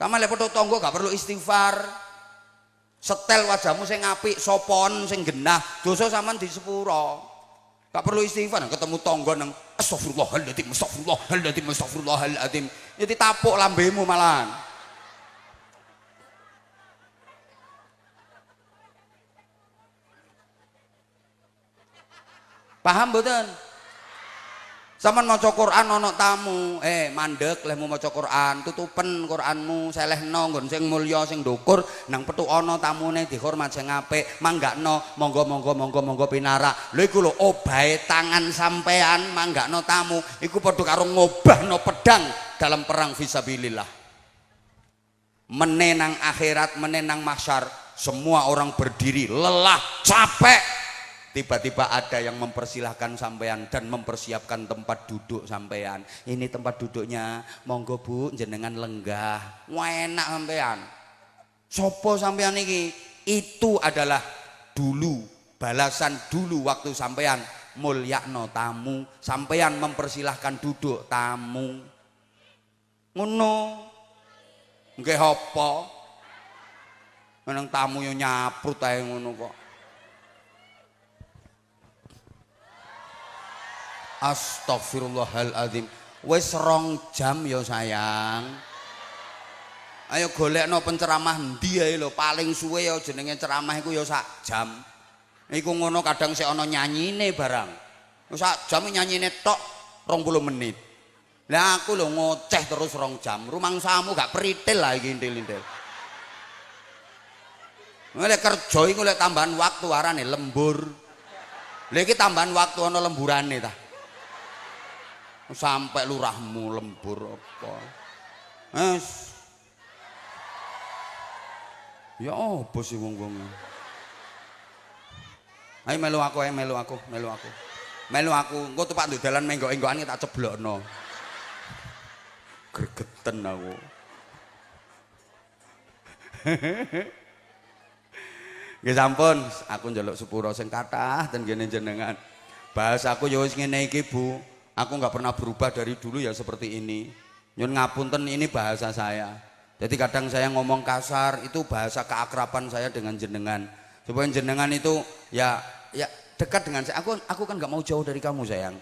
Sama lek petuk tangga gak perlu istighfar. Setel wajahmu sing apik, sopon sing genah, dosa sampean di sepura. Gak perlu istighfar, ketemu tangga nang astagfirullahaladzim, astagfirullahaladzim, astagfirullahaladzim. Ya ditapuk lambemu malahan. Paham mboten? Saman maca Quran ana tamu, mandek leh mau maca Quran, tutupen Quranmu, selehno nggon sing mulya sing ndukur, nang petuk ana tamune dihormat sing apik, manggakno, monggo pinarak. Lho iku lho obahe tangan sampean manggakno tamu, iku padha karo ngobahno pedang dalam perang fisabilillah. Menenang akhirat, menenang mahsyar, semua orang berdiri lelah, capek. Tiba-tiba ada yang mempersilahkan sampean dan mempersiapkan tempat duduk sampean. Ini tempat duduknya, monggo Bu, jenengan lenggah. Wah enak sampean. Sopo sampean iki? Itu adalah dulu, balasan dulu waktu sampean mulyakno tamu, sampean mempersilahkan duduk tamu. Ngono. Nggih apa? Meneng tamu yo nyaprut ae ngono kok. Astagfirullahaladzim. Wis 2 jam ya sayang. Ayo golekno penceramah ndi ae lho, paling suwe ya jenenge ceramah iku ya 1 jam. Iku ngono kadang sik ana nyanyine barang. 1 jam nyanyine tok 20 menit. Lah aku lho ngoceh terus 2 jam. Rumangsamu gak peritil lah iki intil-intil. Nek kerja iku lek tambahan waktu arane lembur. Lha iki tambahan waktu ana lemburane ta. Sampai lurahmu lembur apa. Ya apa sih wong-wong. Ayo melu aku. Melu aku, engko tupak nduk dalan menggok-enggokan tak ceblokno. Gregeten aku. Nggih sampun, aku njaluk sepura sing kathah ten kene jenengan. Bahasaku ya wis ngene iki, Bu. Aku nggak pernah berubah dari dulu ya seperti ini. Nyun ngapunten, ini bahasa saya. Jadi kadang saya ngomong kasar, itu bahasa keakraban saya dengan jenengan. Supaya jenengan itu ya dekat dengan saya. Aku kan nggak mau jauh dari kamu sayang.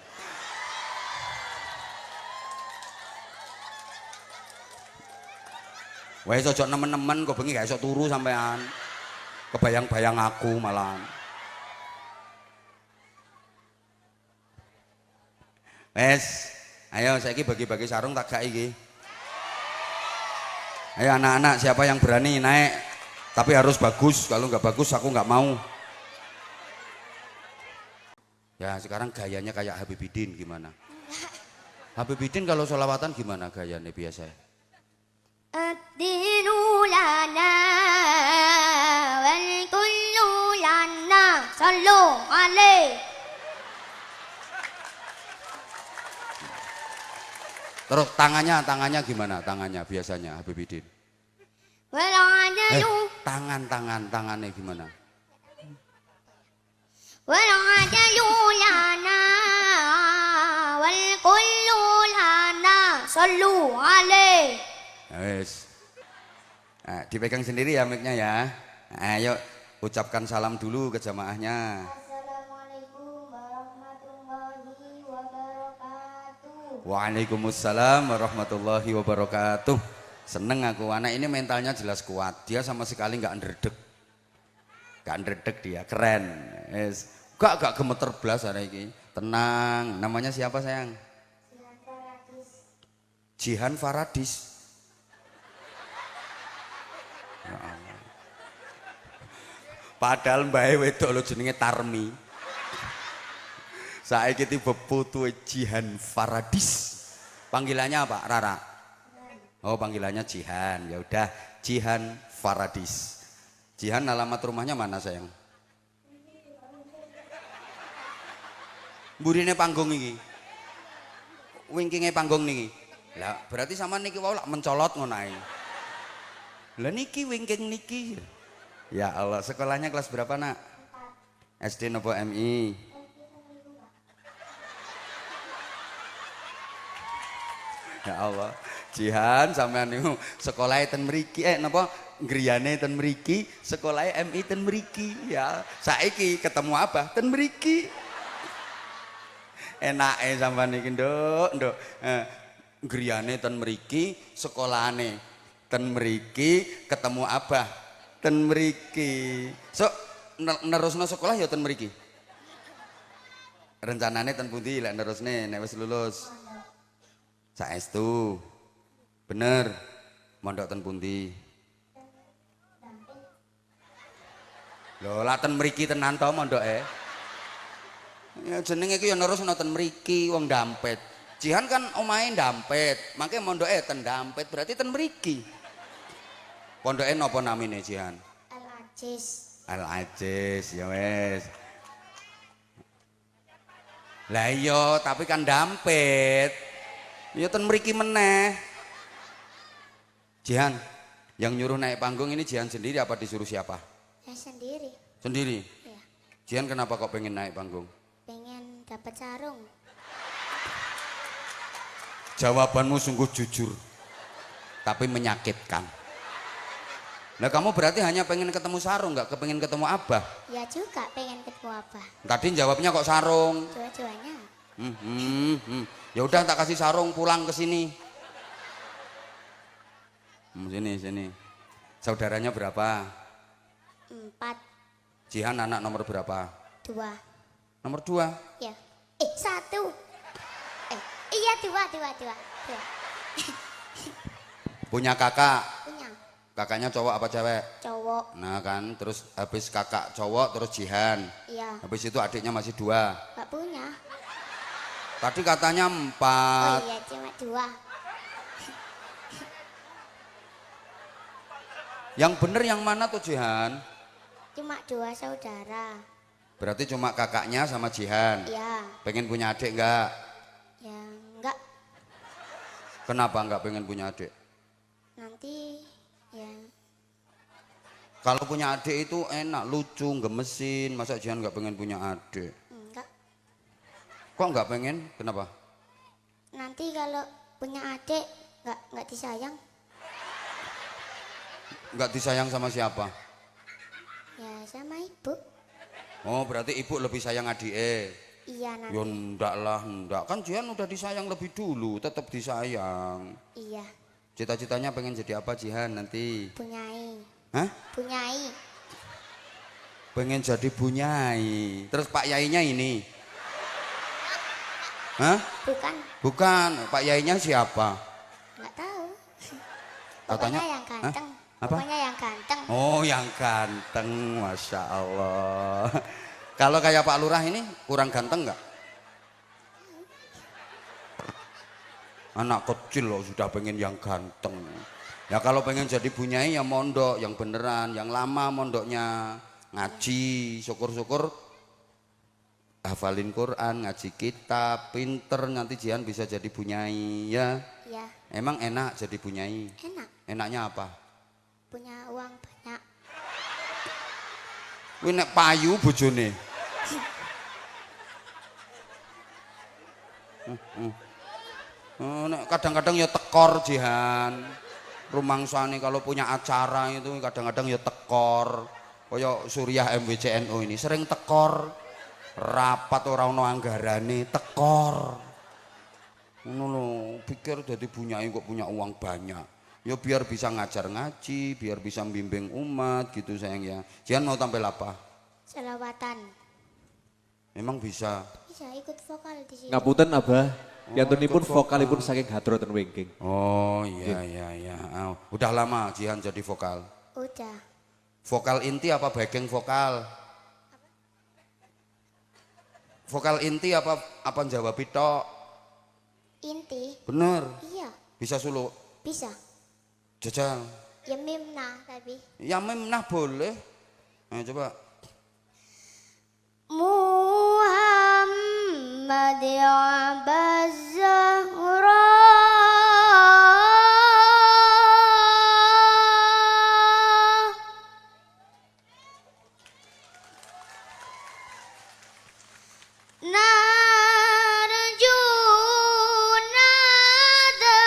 Wes ojo nemen-nemen kok bengi gak iso turu sampean. Kebayang-bayang aku malahan. Wes, ayo saiki bagi-bagi sarung tak gak iki. Ayo anak-anak, siapa yang berani naik? Tapi harus bagus, kalau nggak bagus aku nggak mau. Ya sekarang gayanya kayak Habibidin gimana? Habibidin kalau sholawatan gimana gayanya biasa? Ad-dinu lana wal kullu lana sallu alaihi. Terus tangannya gimana? Tangannya biasanya Habibidin. Tangannya gimana? Wal'adalu lana wal kullu lana sallu alaihi. Wes. Nah, dipegang sendiri ya mic-nya ya. Ayo ucapkan salam dulu ke jamaahnya. Assalamualaikum warahmatullahi wabarakatuh. Waalaikumsalam warahmatullahi wabarakatuh. Seneng aku, anak ini mentalnya jelas kuat. Dia sama sekali nggak ndredeg. Nggak ndredeg dia, keren. Yes. Gak gemeter blas hari ini. Tenang, namanya siapa sayang? Jihan Faradis. Ya Allah. Padahal mbae wedok lo jenenge Tarmi. Saiki tiba putu Jihan Faradis. Panggilannya apa? Rara. Oh, panggilannya Jihan. Ya udah, Jihan Faradis. Jihan, alamat rumahnya mana sayang? Burine panggung iki. Wingkinge panggung niki. Lah, berarti sama niki wau lak mencolot ngono ae. Lah niki wingking niki. Ya Allah, sekolahnya kelas berapa, Nak? SD nopo MI? Ya Allah. Jihan sampean niku sekolahe ten mriki napa griyane ten mriki, sekolahe MI ten mriki ya. Saiki ketemu Abah ten mriki. Enake sampean iki, Nduk. Griyane ten mriki, sekolahane ten mriki, ketemu Abah ten mriki. So nerusno sekolah ya ten mriki. Rencanane ten pundi lek nerusne nek wis lulus? Saestu. Bener. Mondok ten pundi? Lho, lak ten mriki tenan to mondoke? Ya jenenge iki ya nerusno ten mriki wong Dampet. Jihan kan omahe Dampet, mangke mondoke ten Dampet berarti ten mriki. Pondoke napa namine Jihan? Al-Aziz. Al-Aziz ya wis. Lah iya, tapi kan Dampet. Ya ten mriki meneh. Jihan, yang nyuruh naik panggung ini Jihan sendiri apa disuruh siapa? Ya sendiri. Sendiri. Ya. Jihan kenapa kok pengen naik panggung? Pengen dapat sarung. Jawabanmu sungguh jujur, tapi menyakitkan. Nah kamu berarti hanya pengen ketemu sarung, nggak kepengen ketemu Abah? Ya juga pengen ketemu Abah. Tadi jawabnya kok sarung. Dua-duanya. Ya udah tak kasih sarung pulang ke sini. Sini. Saudaranya berapa? 4. Jihan anak nomor berapa? 2. Nomor 2. Ya. 1. Iya 2. Punya kakak. Punya. Kakaknya cowok apa cewek? Cowok. Nah kan, terus habis kakak cowok terus Jihan. Iya. Habis itu adiknya masih 2. Gak punya. Tadi katanya 4. Oh iya cuma 2. Yang bener yang mana tuh Jihan? Cuma 2 saudara. Berarti cuma kakaknya sama Jihan. Iya. Pengen punya adik enggak? Ya enggak. Kenapa enggak pengen punya adik? Nanti ya. Kalau punya adik itu enak, lucu, gemesin. Masa Jihan enggak pengen punya adik? Enggak. Kok enggak pengen? Kenapa? Nanti kalau punya adik enggak disayang. Enggak disayang sama siapa? Ya sama ibu. Oh berarti ibu lebih sayang adik. Iya nanti. Ya enggak lah, enggak. Kan Jihan udah disayang lebih dulu, tetap disayang. Iya. Cita-citanya pengen jadi apa Jihan nanti? Punyai. Hah? Punyai. Pengen jadi bunyai. Terus Pak Yainya ini? Hah? Bukan. Bukan, Pak Yainya siapa? Enggak tahu. Katanya, Pokoknya yang ganteng. Apa? Pokoknya yang ganteng. Oh yang ganteng, Masya Allah. Kalau kayak Pak Lurah ini kurang ganteng nggak? Anak kecil loh sudah pengen yang ganteng. Ya kalau pengen jadi bunyai ya mondok yang beneran, yang lama mondoknya. Ngaji, syukur-syukur hafalin Quran, ngaji kitab, pinter nanti Jihan bisa jadi bunyai ya. Iya. Emang enak jadi bunyai? Enak. Enaknya apa? Punya uang banyak. Kuwi nek payu bojone. Nek kadang-kadang ya tekor Jihan. Rumangsane kalau punya acara itu kadang-kadang ya tekor. Kaya Suriah MWCNU ini sering tekor. Rapat ora ono anggarane, tekor. Ngono lho, pikir dadi bunyai kok punya uang banyak. Ya biar bisa ngajar ngaji, biar bisa membimbing umat gitu sayang ya. Jihan mau tampil apa? Selawatan. Memang bisa. Bisa ikut vokal di sini. Ngapunten Abah, ikut piantunipun vokal. vokalipun saking hadroten wingking. Oh iya. Udah lama Jihan jadi vokal. Udah. Vokal inti apa backing vokal? Vokal inti apa jawab tok? Inti. Bener. Iya. Bisa suluk. Bisa. Jajal. Ya mimna tapi. Ya memnah boleh. Ayo coba. Muhammad Abbas Zahra narju nada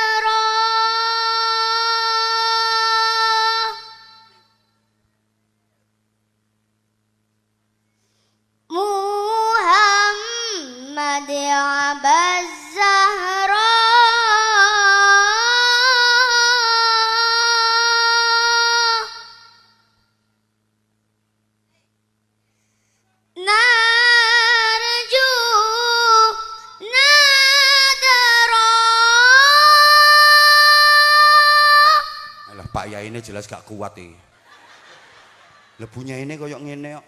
ini jelas gak kuat iki. Lebunya ini koyok ngene kok.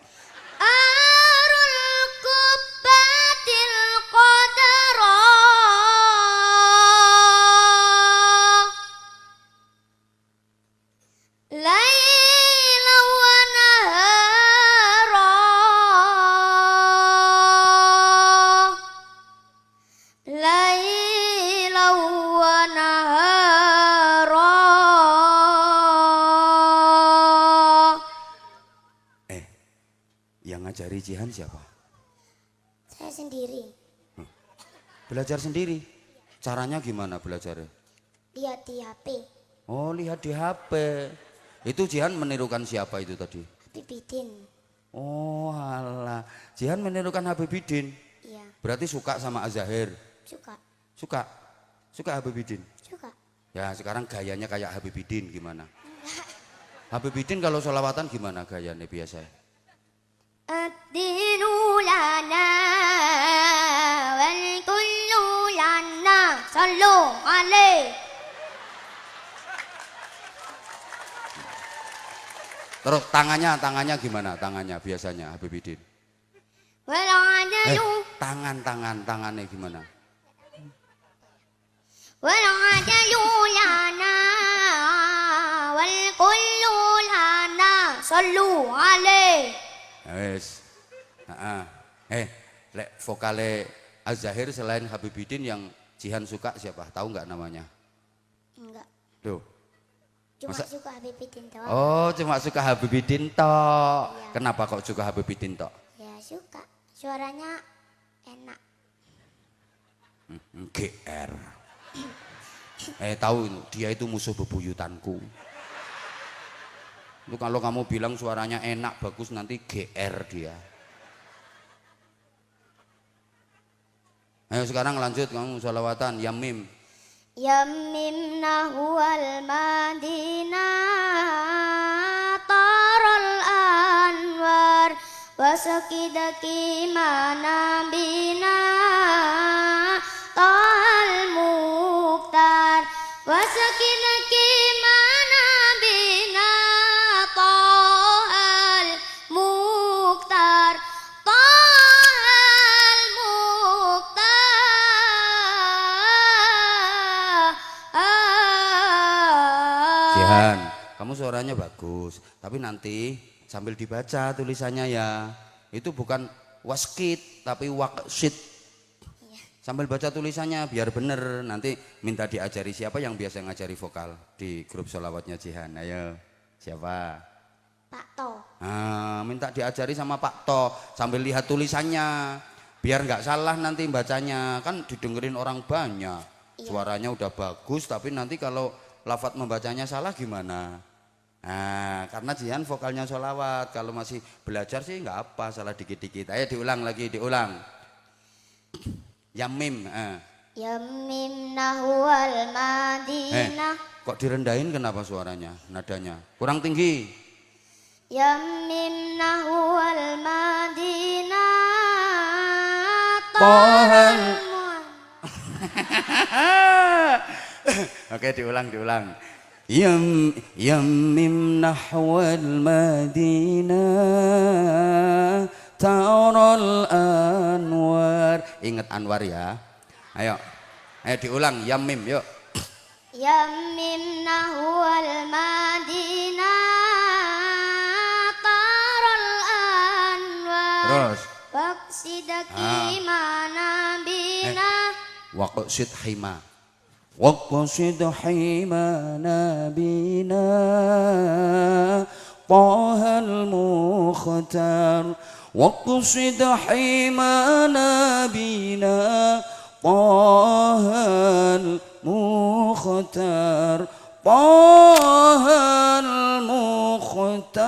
Arul kubbatil qadara laila wa nahara laila wa nahara. Yang ngajari Jihan siapa? Saya sendiri. Belajar sendiri. Caranya gimana belajarnya? Lihat di HP. Oh, lihat di HP. Itu Jihan menirukan siapa itu tadi? Habibidin. Oh, alah. Jihan menirukan Habibidin. Iya, Berarti suka sama Az-Zahir. suka. Suka. Suka Habibidin. Suka. Ya, sekarang gayanya kayak Habibidin gimana? Habibidin kalau sholawatan gimana gayanya biasa? Ad-dinu lana wal kullu lana. Sallu alaih. Terus tangannya gimana? Tangannya biasanya Habibidin. Wal adalu Tangannya gimana? wal adalu lana wal kullu lana. Sallu alaih. Wes. Lek vokale Az-Zahir selain Habibidin yang Jihan suka siapa? Tahu nggak namanya? Enggak, Loh. cuma Masa- suka Habibidin doang. Oh, cuma suka Habibidin tok. Iya. Kenapa kok suka Habibidin tok? Ya suka, suaranya enak. GR. Tahu dia itu musuh bebuyutanku. Itu kalau kamu bilang suaranya enak bagus nanti GR dia. Ayo sekarang lanjut kamu sholawatan Yamim. Yammim nahwal madinah taral anwar wasakidaki manabina tal mukhtar wasakidaki manabina tal mukhtar tal mukhtar. Jihan, kamu suaranya bagus, tapi nanti sambil dibaca tulisannya ya. Itu bukan waskit, tapi waksit. Sambil baca tulisannya biar bener. Nanti minta diajari siapa yang biasa ngajari vokal di grup sholawatnya Jihan. Ayo, siapa? Pak To. Minta diajari sama Pak To sambil lihat tulisannya. Biar nggak salah nanti bacanya. Kan didengerin orang banyak. Iya. Suaranya udah bagus, tapi nanti kalau lafadz membacanya salah gimana? Karena Jihan vokalnya sholawat. Kalau masih belajar sih nggak apa, salah dikit-dikit. Ayo diulang lagi, diulang. Yamim. Yammim nahwal madinah. Kok direndahin kenapa suaranya, nadanya? Kurang tinggi. Yammim nahwal madinah Pohon. tal Oke, diulang. Yamim nahwal madinah taral anwar. Ingat Anwar ya. Ayo diulang Yamim yuk. Yammim nahwal madinah taral anwar Terus. waqsidaki manabina Waqsid hima. Waqsid hima nabina Tahal mukhtar. Waqsid hima nabina Tahal mukhtar. Tahal mukhtar.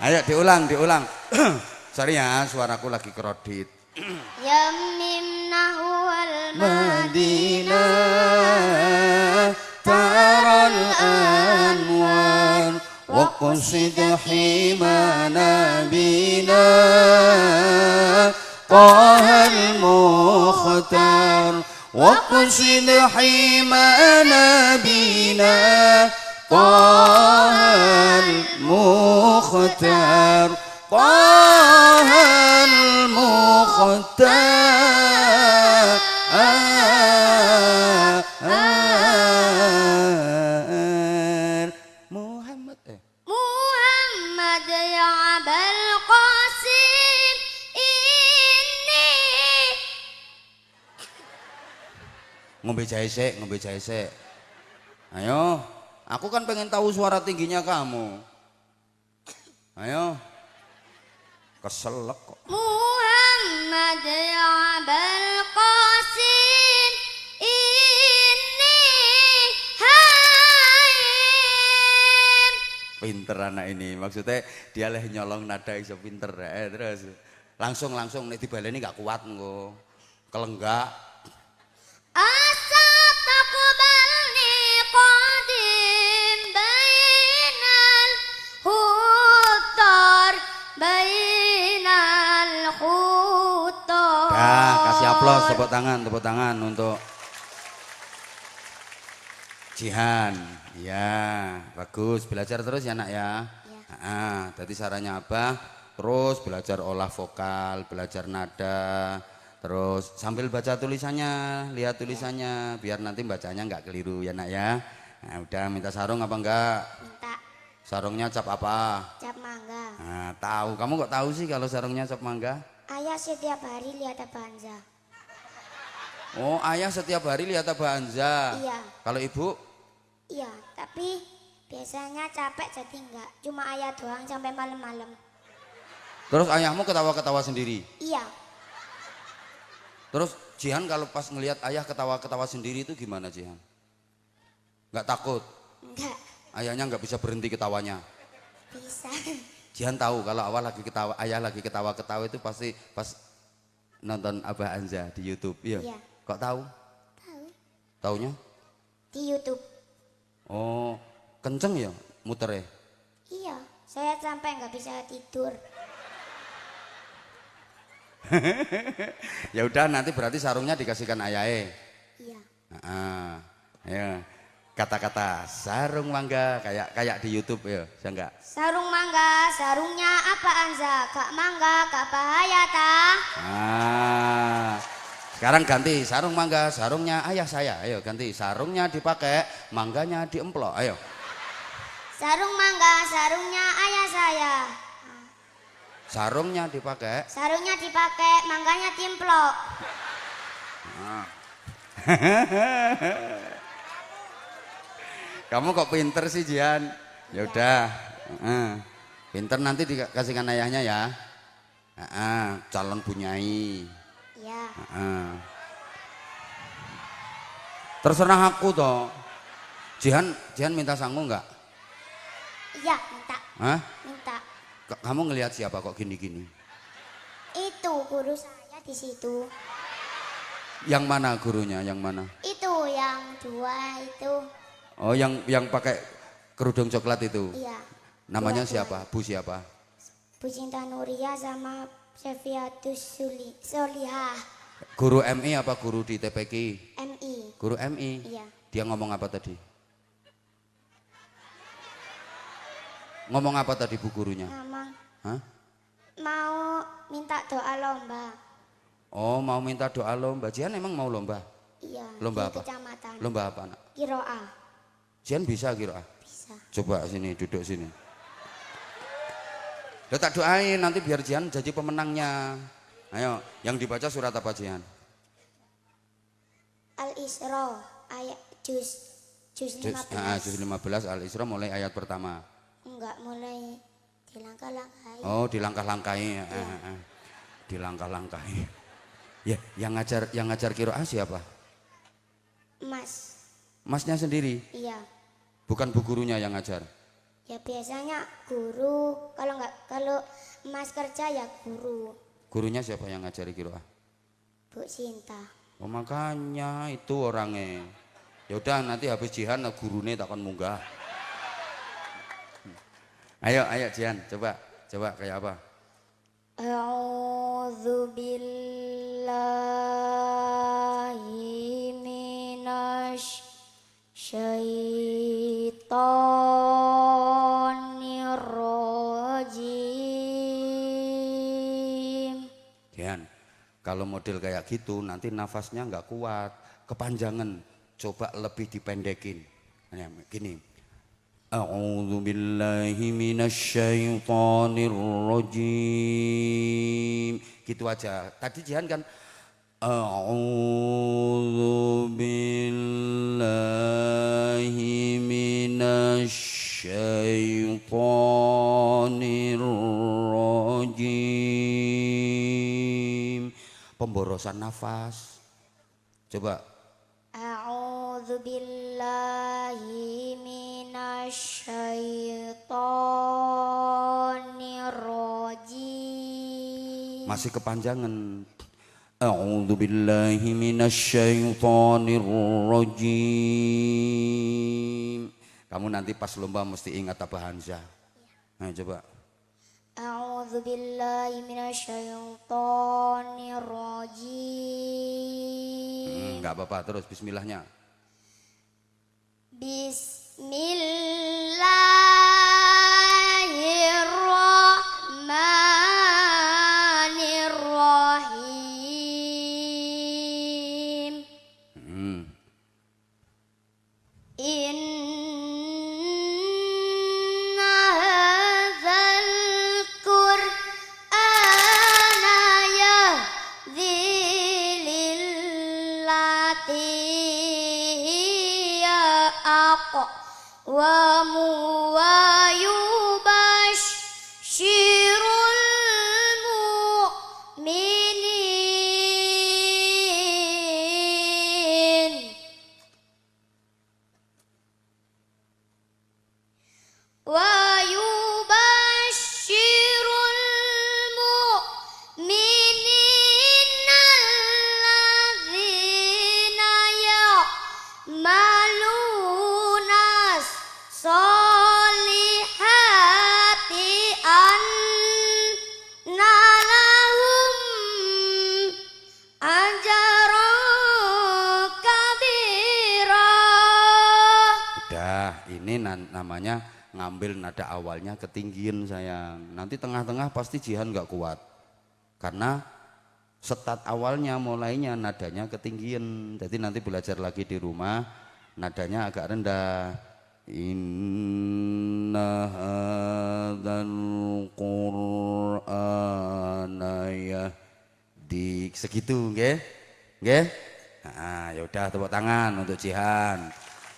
Ayo diulang. Sorry ya, suaraku lagi kredit. Yammim nahwal madinah Madinah taral anwar waqsid hima nabina طه المختار واقصد حمى نبينا طه المختار طه المختار Muhammad Muhammad ya Abul Qasim ini. ngombe jahe sik. Ayo, aku kan pengen tahu suara tingginya kamu. Ayo. Keselek kok. Muhammad ya Abul Qasim ini haim. Pinter anak ini. Maksudnya dia leh nyolong nada iso pinter. Terus langsung nek dibaleni gak kuat engko. Kelenggak. Asal taqbalni qadim bainal khutar bainal khutar. Ya, kasih aplaus tepuk tangan untuk Jihan. Ya, bagus. Belajar terus ya, Nak ya. Tadi sarannya apa? Terus belajar olah vokal, belajar nada. Terus sambil baca tulisannya, lihat tulisannya biar nanti bacanya nggak keliru ya, Nak ya. Nah, udah minta sarung apa enggak? Minta Sarungnya cap apa? cap mangga. Nah, tahu. Kamu kok tahu sih kalau sarungnya cap mangga? Ayah setiap hari lihat Abanza. Oh, ayah setiap hari lihat Abah Anza. Iya. Kalau ibu? Iya, tapi biasanya capek jadi enggak. Cuma ayah doang sampai malam-malam. Terus ayahmu ketawa-ketawa sendiri. Iya, Terus Jihan kalau pas ngelihat ayah ketawa-ketawa sendiri itu gimana Jihan? Nggak takut? enggak Ayahnya nggak bisa berhenti ketawanya. bisa. Jihan tahu kalau awal lagi ketawa, ayah lagi ketawa-ketawa itu pasti pas nonton Abah Anza di YouTube. Iya. Iya. Kok tahu? Tahu. Taunya? Di YouTube. Oh, kenceng ya muternya. Iya, saya sampai nggak bisa tidur. Ya udah nanti berarti sarungnya dikasihkan ayahnya. Iya. Ya. Kata-kata sarung mangga kayak di YouTube ya, saya enggak. Sarung mangga, sarungnya apa Anza? Kak mangga, kak bahaya tah? Sekarang ganti sarung mangga, sarungnya ayah saya. Ayo ganti sarungnya dipakai, mangganya diemplok. Ayo. Sarung mangga, sarungnya ayah saya. Sarungnya dipakai. Sarungnya dipakai, mangganya timplok. Kamu kok pinter sih Jian? Ya udah. Pinter nanti dikasihkan ayahnya ya. Calon bunyai. Iya. Terserah aku toh. Jihan minta sangu enggak? Iya, minta. Hah? Minta. Kamu ngelihat siapa kok gini-gini? Itu guru saya di situ. Yang mana gurunya? Yang mana? Itu yang dua itu. Oh, yang pakai kerudung coklat itu. Iya. Namanya Dua-dua. siapa? Bu siapa? Bu Cinta Nuria sama Sefiatus Solihah. Guru MI apa guru di TPQ? MI. Guru MI. Iya. Dia ngomong apa tadi? Ngomong apa tadi bu gurunya? Mama Hah? mau minta doa lomba. Oh, mau minta doa lomba. Jian emang mau lomba? Iya. Lomba di apa? Kecamatan. Lomba apa, Nak? Kiroa. Jian bisa kira? Bisa. Coba sini, duduk sini. Udah tak doain nanti biar Jian jadi pemenangnya. Ayo, yang dibaca surat apa Jian? Al-Isra ayat juz 15. Juz 15 Al-Isra mulai ayat pertama. Enggak, mulai dilangkah-langkahi. Oh, dilangkah-langkahi. Dilangkah-langkahi. Ya, yang ngajar qiraah siapa? Mas. Masnya sendiri, Iya. bukan bu gurunya yang ngajar. Ya biasanya guru, kalau Mas kerja ya guru. Gurunya siapa yang ngajari qiraah? Bu Sinta. Oh, makanya itu orangnya. Ya udah nanti habis Jihan gurune takkan munggah. Ayo Jihan, coba kayak apa? A'udzu A'udzu billahi minasy syaitonir rajim. Dian, kalau model kayak gitu nanti nafasnya nggak kuat, kepanjangan. Coba lebih dipendekin. Nah, gini. A'udzu billahi minasyaitonir rajim. Gitu aja. Tadi Jihan kan A'udzu billahi minasyaitonir rajim. Pemborosan nafas. Coba. A'udzu billahi minasy syaithanir rajim. Masih kepanjangan. A'udzu billahi minasyaitonir rajim. Kamu nanti pas lomba mesti ingat apa Hamzah. Nah, coba. A'udzu billahi minasy syaithanir rajim. Enggak apa-apa, terus bismillahnya. Bismillahirrahmanirrahim. Inna hadzal Qur'ana yahdi lillati hiya aqwamu wa yubashshirul mu'minin wa yubashshirul mu'minina alladzina ya'malunas solihati anna lahum ajran kabira. Udah, ini namanya ngambil nada awalnya ketinggian sayang. Nanti tengah-tengah pasti Jihan nggak kuat. Karena start awalnya mulainya nadanya ketinggian. Jadi nanti belajar lagi di rumah nadanya agak rendah. Inna hadzal Qur'ana yahdi segitu nggih? Nggih? Nah, ya udah tepuk tangan untuk Jihan.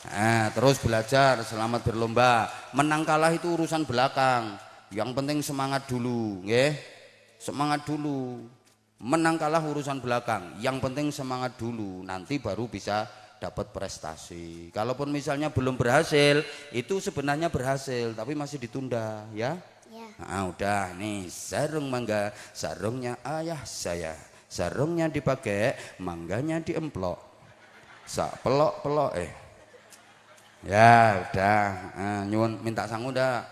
Nah, terus belajar, selamat berlomba. Menang kalah itu urusan belakang. Yang penting semangat dulu, nggih. Semangat dulu. Menang kalah urusan belakang. Yang penting semangat dulu, nanti baru bisa dapat prestasi. Kalaupun misalnya belum berhasil, itu sebenarnya berhasil, tapi masih ditunda, ya. Ya. Nah, udah nih sarung mangga, sarungnya ayah saya. Sarungnya dipakai, mangganya diemplok. Sak pelok-pelok Ya udah, nyuwun minta sangu dah.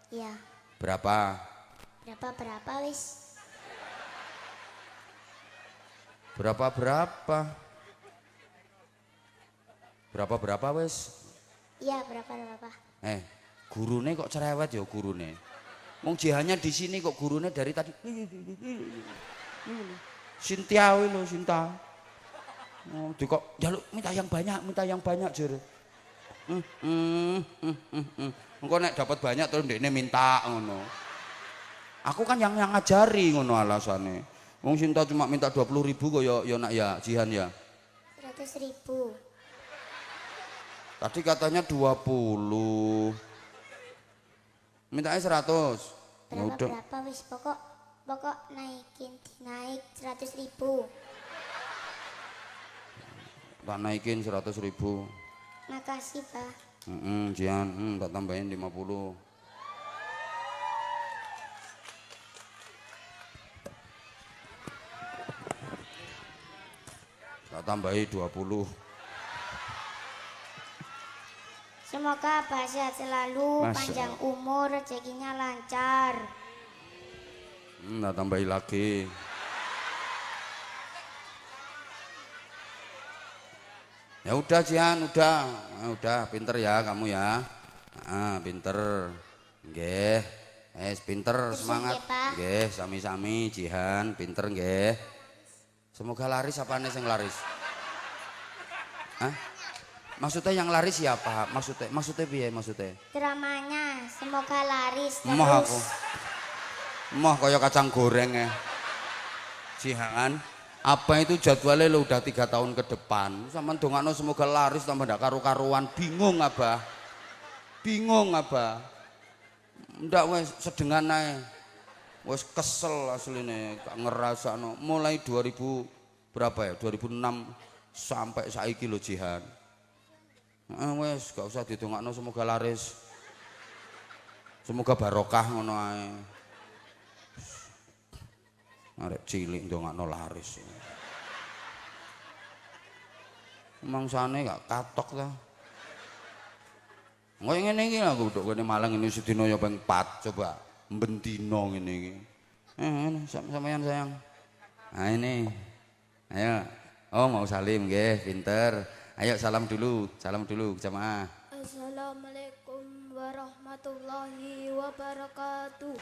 Ya. Berapa? Berapa wis? Berapa? Berapa wis? Iya, berapa? Gurune kok cerewet ya gurune. Wong Jihannya di sini kok gurune dari tadi. Sintia lho, Sinta. Oh, kok jaluk minta yang banyak jere. Engko nek dapat banyak terus ndekne minta ngono. Aku kan yang ngajari ngono alasane. Wong Sinta cuma minta 20.000 kok ya nak ya Jihan ya. 100.000. Tadi katanya 20. Mintanya 100. Ya udah. Berapa wis pokok naik 100.000. Tak naikin 100.000. Makasih, Pak. Jihan, tak tambahin 50. Tak tambahi 20. Semoga Abah sehat selalu, Masya panjang Allah. umur, rezekinya lancar. Tak tambahi lagi. Ya udah Jihan, udah. Ah, udah pinter ya kamu ya. Ah, pinter. Nggih. Pinter semangat. nggih, Pak. Nggih, sami-sami Jihan, pinter nggih. Semoga laris apane sing laris? Hah? Maksudnya yang laris siapa? Maksudnya piye maksudnya? Dramanya semoga laris terus. Emoh aku. Emoh kaya kacang goreng ya. Jihan, apa itu jadwalnya lo udah 3 tahun ke depan? Sama dongakno semoga laris tambah ndak karu-karuan. Bingung Abah. Bingung Abah. Ndak wes sedengan ae. Wes kesel asline gak ngerasakno. Mulai 2000 berapa ya? 2006 sampai saiki lo Jihan. Wes gak usah didongakno semoga laris. Semoga barokah ngono ae. Arek cilik ndongakno laris. Mangsane gak katok ta. Ngoyo ngene iki aku nduk kene Malang ini sedina ya ping 4 coba mbendina ngene iki. Sampeyan sayang. Nah ini. Ayo. Oh mau salim nggih, pinter. Ayo salam dulu jamaah. Assalamualaikum warahmatullahi wabarakatuh.